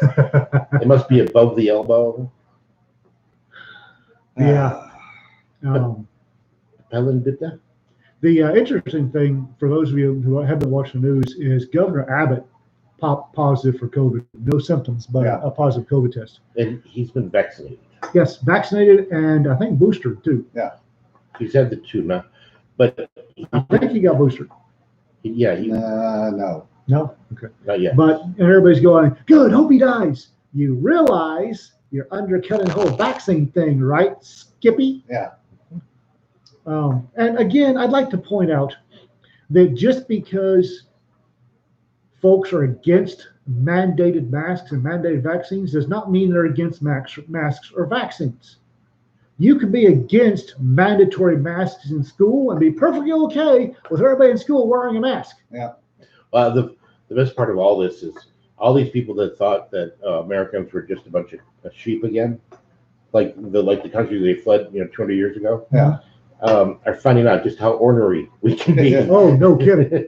It must be above the elbow. Yeah. Helen did that. The interesting thing for those of you who have been watching the news is Governor Abbott popped positive for COVID. No symptoms, but Yeah. a positive COVID test. And he's been vaccinated. Yes, vaccinated and I think boosted too. He's had the two now, but I think he got boosted. yeah, he No. No? Okay. not yet. But and everybody's going, good, hope he dies. You realize you're undercutting the whole vaccine thing, right, Skippy? Yeah. And again, I'd like to point out that just because folks are against mandated masks and mandated vaccines does not mean they're against masks or vaccines. You could be against mandatory masks in school and be perfectly okay with everybody in school wearing a mask. The best part of all this is all these people that thought that Americans were just a bunch of sheep again, like the country they fled 200 years ago. Yeah. Are finding out just how ornery we can be. Oh, no kidding.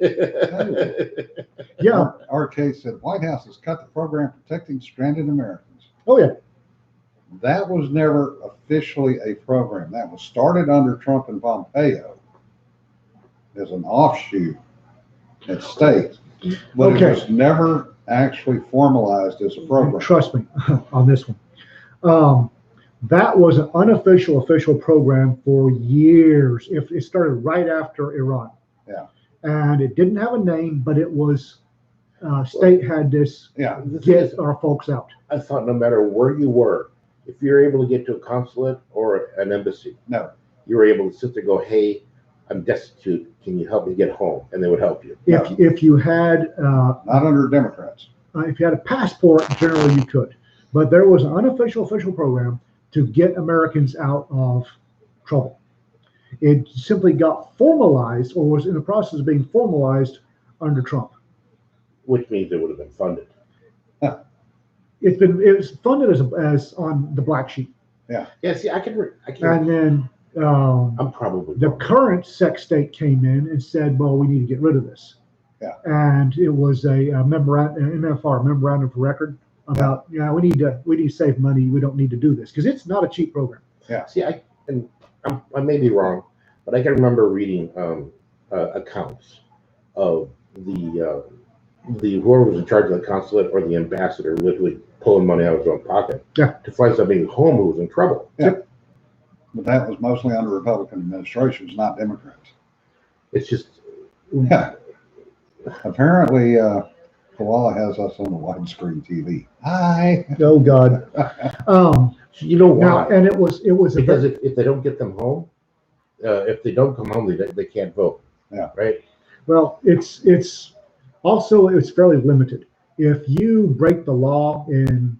Yeah. Our case said White House has cut the program protecting stranded Americans. Oh, yeah. That was never officially a program. That was started under Trump and Pompeo as an offshoot at state, but Okay. it was never actually formalized as a program. Trust me on this one. That was an unofficial official program for years. It started right after Iran. Yeah. And it didn't have a name, but it was state had this Yeah. The thing is, get our folks out. I thought no matter where you were, if you're able to get to a consulate or an embassy, No. you were able to sit there and go, hey, I'm destitute. Can you help me get home? And they would help you. If you had Not under Democrats. if you had a passport, generally you could. But there was an unofficial official program to get Americans out of trouble. It simply got formalized or was in the process of being formalized under Trump. Which means it would have been funded. It was funded as on the black sheet. Yeah, see, I can. And then I'm probably the wrong. current sec state came in and said, well, we need to get rid of this. Yeah. And it was a memorandum, MFR, memorandum of record about, we need to save money. We don't need to do this because it's not a cheap program. See, I may be wrong, but I can remember reading accounts of the whoever was in charge of the consulate or the ambassador literally pulling money out of his own pocket to fly somebody home who was in trouble. But that was mostly under Republican administrations, not Democrats. It's just Yeah. Apparently, Koala has us on the widescreen TV. Hi. Oh God. you know why? Now, and it was Because if they don't get them home, if they don't come home, they can't vote. Yeah. Right. well, it's also it's fairly limited. If you break the law in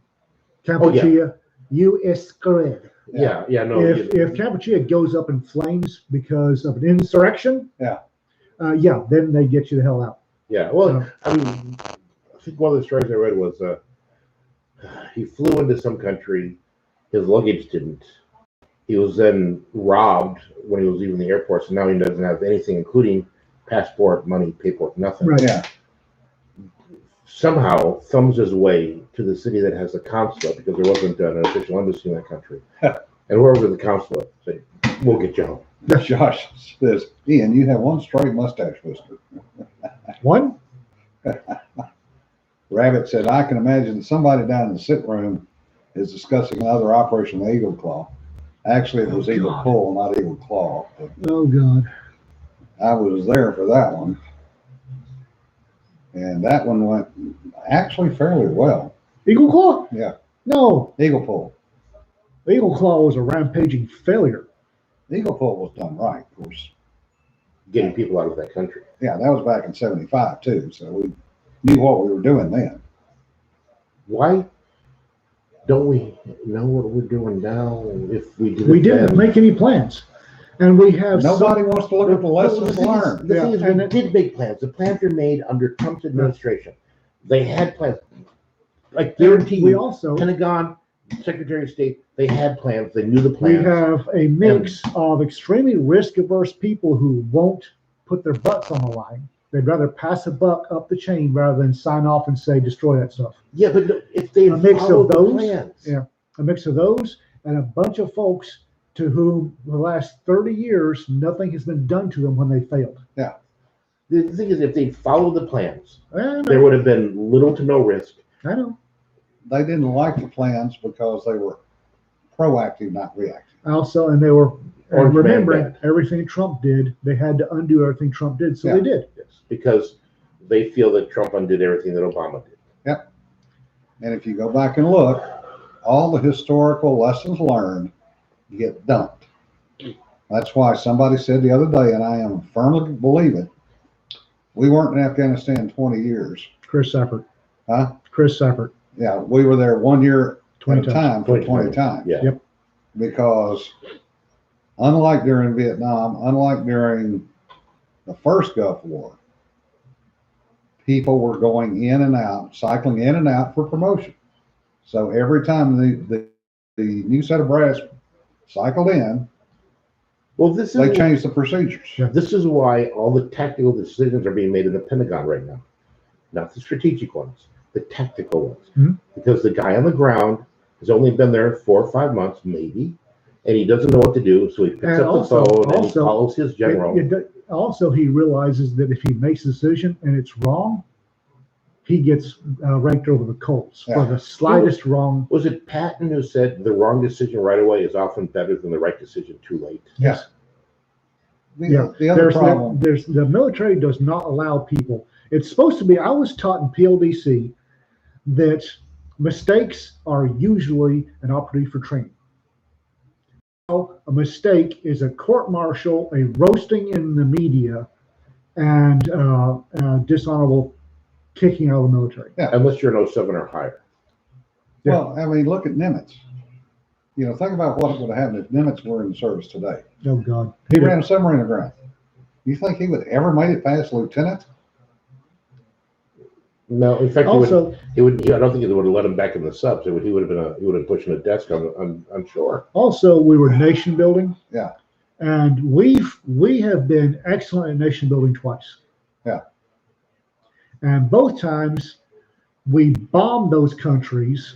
Kampuchea, you are screwed. Yeah. No. If Kampuchea goes up in flames because of an insurrection, then they get you the hell out. Yeah. Well, I mean, I think one of the stories I read was he flew into some country, his luggage didn't. He was then robbed when he was leaving the airport, so now he doesn't have anything, including passport, money, paperwork, nothing. Right. Yeah, Somehow thumbs his way to the city that has the consulate, because there wasn't an official embassy in that country. And whoever the consulate said, "We'll get you home." Josh says, Ian, you have one straight mustache whisker. One? Rabbit said, I can imagine somebody down in the sit room is discussing another Operation Eagle Claw. Actually, it was Oh, Eagle God. Pull, not Eagle Claw. But Oh, God. I was there for that one. And that one went actually fairly well. Eagle Claw? Yeah. No, Eagle Pull. Eagle Claw was a rampaging failure. Eagle Pull was done right, of course. Getting people out of that country. Yeah, that was back in '75 too. So we knew what we were doing then. Why don't we know what we're doing now? If we did, We it didn't then? make any plans. And we have Nobody wants to look at the lessons The learned. thing is, Yeah, and we did make plans. The plans were made under Trump's administration. They had plans. Like guarantee we you, also Pentagon, Secretary of State, they had plans. They knew the we plans. have a mix of extremely risk-averse people who won't put their butts on the line. They'd rather pass a buck up the chain rather than sign off and say destroy that stuff. Yeah, but if they A mix of followed the those, plans, yeah. A mix of those and a bunch of folks to whom the last 30 years nothing has been done to them when they failed. the thing is, if they followed the plans, I there know. would have been little to no risk. I know. They didn't like the plans because they were proactive, not reactive. Also, and they were Orange man remembering bad. everything Trump did. They had to undo everything Trump did, so Yeah. they did. Yes, because they feel that Trump undid everything that Obama did. And if you go back and look, all the historical lessons learned get dumped. That's why somebody said the other day, and I am firmly believe it, we weren't in Afghanistan 20 years. Chris Sappert. Huh? Chris Sappert. Yeah, we were there 1 year 20 at a times. time for 20 times. Yeah. Yep. Because unlike during Vietnam, unlike during the first Gulf War, people were going in and out, cycling in and out for promotion. So every time the new set of brass cycled in, Well, this they is changed the procedures. Yeah. this is why all the tactical decisions are being made in the Pentagon right now, not the strategic ones, the tactical ones. Mhm. Because the guy on the ground has only been there 4 or 5 months, maybe, and he doesn't know what to do. So he picks And up also- the phone and he also, calls his general. Also, he realizes that if he makes a decision and it's wrong, he gets ranked over the coals Yeah. for the slightest wrong. Was it Patton who said the wrong decision right away is often better than the right decision too late? Yeah. The, Yeah, the other problem, there's the military does not allow people. It's supposed to be. I was taught in PLDC that mistakes are usually an opportunity for training. A mistake is a court-martial, a roasting in the media, and dishonorable kicking out of the military. Unless you're an 07 or higher. well, I mean, look at Nimitz. You know, think about what would have happened if Nimitz were in service today. Oh God, He ran a submarine aground. You think he would ever made it past lieutenant? No, in fact, also, he would. I don't think it would have let him back in the subs. He would have been. He would have been pushing a desk on shore. we were nation building. Yeah. And we have been excellent at nation building twice. Yeah. And both times we bombed those countries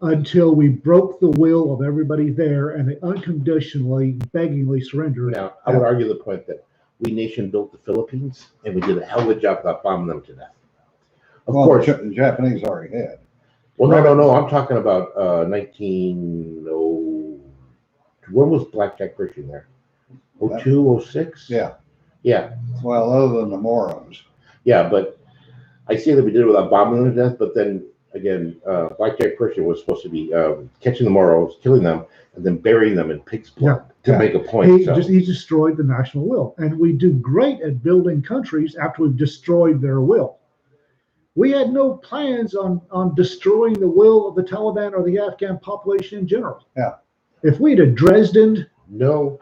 until we broke the will of everybody there and they unconditionally, beggingly surrendered. Now, I would argue the point that we nation built the Philippines and we did a hell of a job without bombing them to death. Of Well, course. the Japanese already had. Well, no. I'm talking about 1900. When was Blackjack Pershing there? 02, 06? Yeah. Yeah. Well, other than the Moros. Yeah, but I say that we did it without bombing them to death, but then again, Blackjack Pershing was supposed to be catching the Moros, killing them, and then burying them in pig's blood to Yeah. make a point. He destroyed the national will. And we do great at building countries after we've destroyed their will. We had no plans on destroying the will of the Taliban or the Afghan population in general. Yeah. If we'd have Dresden, No,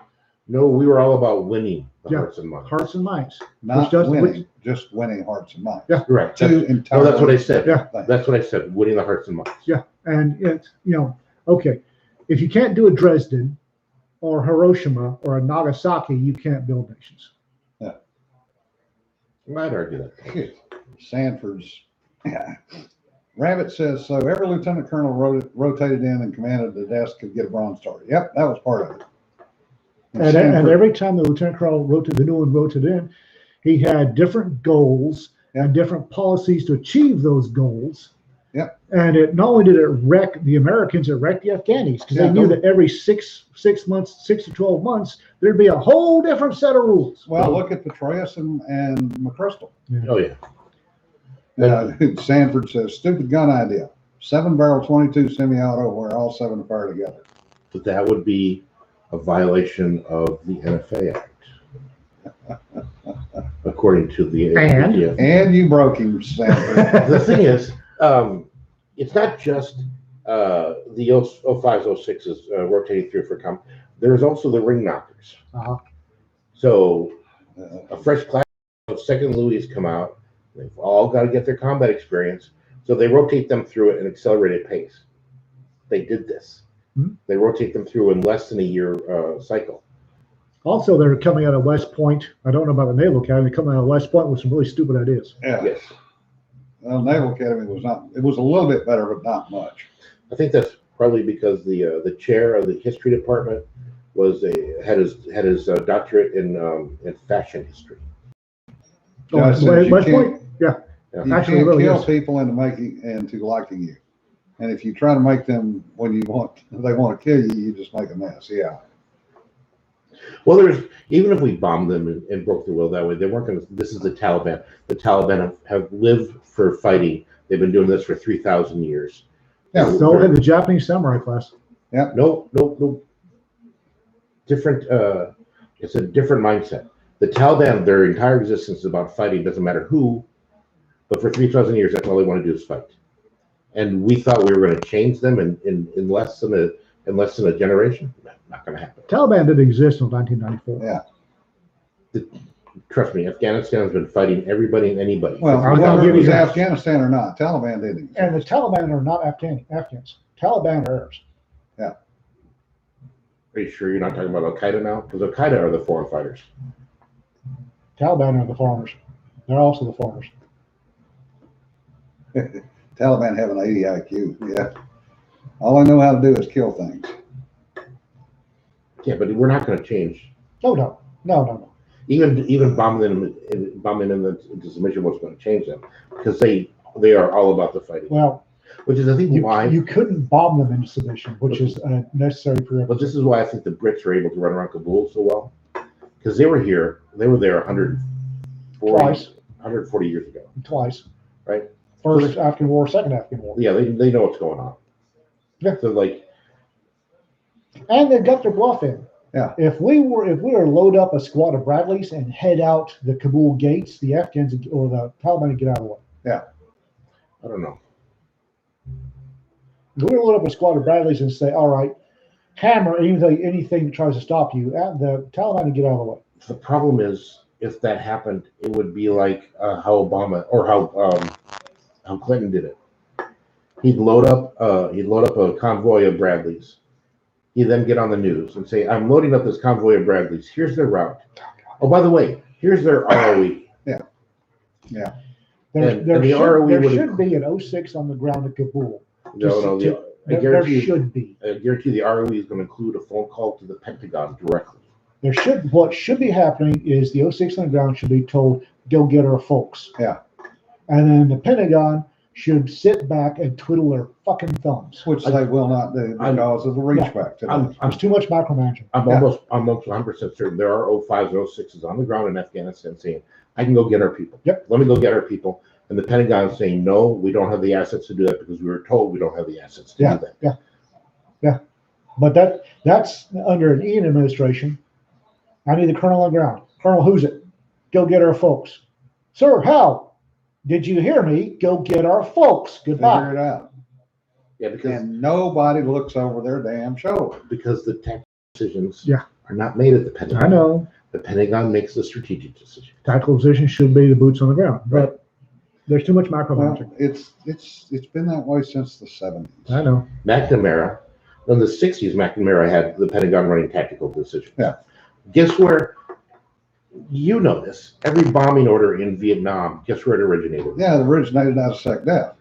we were all about winning the Yeah. hearts and minds. hearts and minds. Not does- winning, just winning hearts and minds. Yeah. Right. Two No, entirely that's what I said. Yeah. things. That's what I said. Winning the hearts and minds. Yeah. And it's, okay, if you can't do a Dresden, or Hiroshima or Nagasaki, you can't build nations. I'd argue that. Sanford's. Rabbit says, so every lieutenant colonel rotated in and commanded the desk could get a Bronze Star. Yep, that was part of it. And Sanford- every time the lieutenant colonel the new one rotated in, he had different goals and different policies to achieve those goals. Yep. And it not only did it wreck the Americans, it wrecked the Afghanis because they knew that every six months, 6 to 12 months, there'd be a whole different set of rules. Well, look at Petraeus and McChrystal. Oh yeah. Sanford says, stupid gun idea. 7-barrel 22 semi-auto where all 7 fire together. But that would be a violation of the NFA Act, according to the And? ATF. And you broke him, Sanford. The thing is, it's not just the 05s, 06s rotating through for there's also the ring knockers. Uh-huh. So a fresh class of second Louis come out. They've all got to get their combat experience. So they rotate them through at an accelerated pace. They did this. Hmm. They rotate them through in less than a year cycle. Also, they're coming out of West Point. I don't know about the Naval Academy. Coming out of West Point with some really stupid ideas. Yeah. Yes. Well, Naval Academy was not, it was a little bit better, but not much. I think that's probably because the chair of the history department had his doctorate in fashion history. Josh says you West can't- Point? Yeah. You Actually, can't really kill is. people into liking you. And if you try to make them they want to kill you, you just make a mess. Yeah. Well, even if we bombed them and broke their will that way, they weren't going to. This is the Taliban. The Taliban have lived for fighting. They've been doing this for 3,000 years. Yeah. So had the Japanese samurai class. No. Different. It's a different mindset. The Taliban, their entire existence is about fighting. Doesn't matter who, but for 3,000 years, that's all they want to do is fight. And we thought we were going to change them in less than a generation. Not going to happen. Taliban didn't exist until 1994. Yeah. Trust me, Afghanistan has been fighting everybody and anybody. Well, I'll whether give it was you that. Afghanistan or not, Taliban didn't. And the Taliban are not Afghans. Taliban are Arabs. Are you sure you're not talking about Al Qaeda now? Because Al Qaeda are the foreign fighters. Taliban are the foreigners. They're also the foreigners. Taliban have an 80 IQ. Yeah. All I know how to do is kill things. Yeah, but we're not going to change. No. Even bombing them into submission wasn't going to change them because they are all about the fighting. Well, Which is I think why. you couldn't bomb them into submission, which is a necessary But prerequisite. this is why I think the Brits are able to run around Kabul so well because they were there 140 years ago. Twice. Right. First Afghan War, second Afghan War. Yeah, they know what's going on. Yeah. So like, And they got their bluff in. Yeah. If we were to load up a squad of Bradleys and head out the Kabul gates, the Afghans or the Taliban would get out of the way. I don't know. If we were to load up a squad of Bradleys and say, all right, hammer anything that tries to stop you, the Taliban would get out of the way. The problem is, if that happened, it would be like how Obama or how Clinton did it. He'd load up a convoy of Bradleys. He'd then get on the news and say, "I'm loading up this convoy of Bradleys. Here's their route. Oh, by the way, here's their ROE." Yeah. And There the ROE should would- be an 06 on the ground at Kabul. No. I There guarantee should be. the ROE is going to include a phone call to the Pentagon directly. What should be happening is the 06 on the ground should be told, go get our folks. Yeah. And then the Pentagon should sit back and twiddle their fucking thumbs. Which they will not do because of the reach back to them. I'm There's too much micromanaging. almost 100% certain there are 05s and 06s on the ground in Afghanistan saying, "I can go get our people. Yep. Let me go get our people." And the Pentagon is saying, "No, we don't have the assets to do that because we were told we don't have the assets to do that." But that's under an Ian administration. I need the colonel on the ground. Colonel, who's it? Go get our folks. Sir, how? Did you hear me? Go get our folks. Goodbye. Figure it out. Yeah, because And nobody looks over their damn shoulder. the tactical decisions Yeah. are not made at the Pentagon. I know. The Pentagon makes the strategic decision. Tactical position should be the boots on the ground, but there's too much micromanaging. Well, it's been that way since the 70s. I know. McNamara In the 60s, McNamara had the Pentagon running tactical decisions. Yeah. Guess where? You know this. Every bombing order in Vietnam, guess where it originated? Yeah, it originated out of SecDef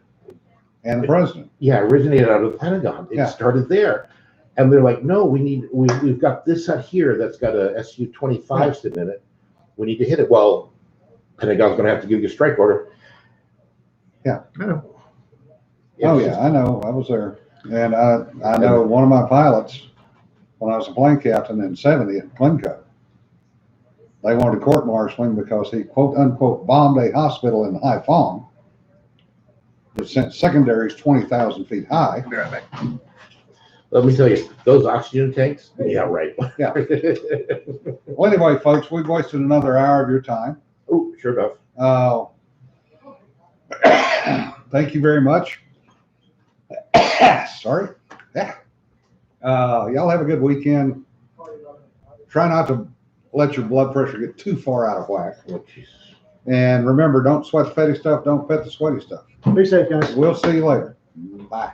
and the president. Yeah, originated out of the Pentagon. It Yeah. started there. And they're like, no, we've got this out here that's got a Su-25 sitting in it. We need to hit it. Well, Pentagon's going to have to give you a strike order. Yeah. I know. Oh yeah, I know. I was there. And I know one of my pilots, when I was a plane captain in 70 at Glencoe, they wanted to court-martial him because he quote unquote bombed a hospital in Haiphong. It sent secondaries 20,000 feet high. Let me tell you, those oxygen tanks, yeah, right. Yeah. Well, anyway, folks, we've wasted another hour of your time. Oh, sure enough. Thank you very much. Sorry. Yeah. Y'all have a good weekend. Try not to let your blood pressure get too far out of whack. Oh, Jesus. And remember, don't sweat the petty stuff. Don't pet the sweaty stuff. Be safe, guys. We'll see you later. Bye.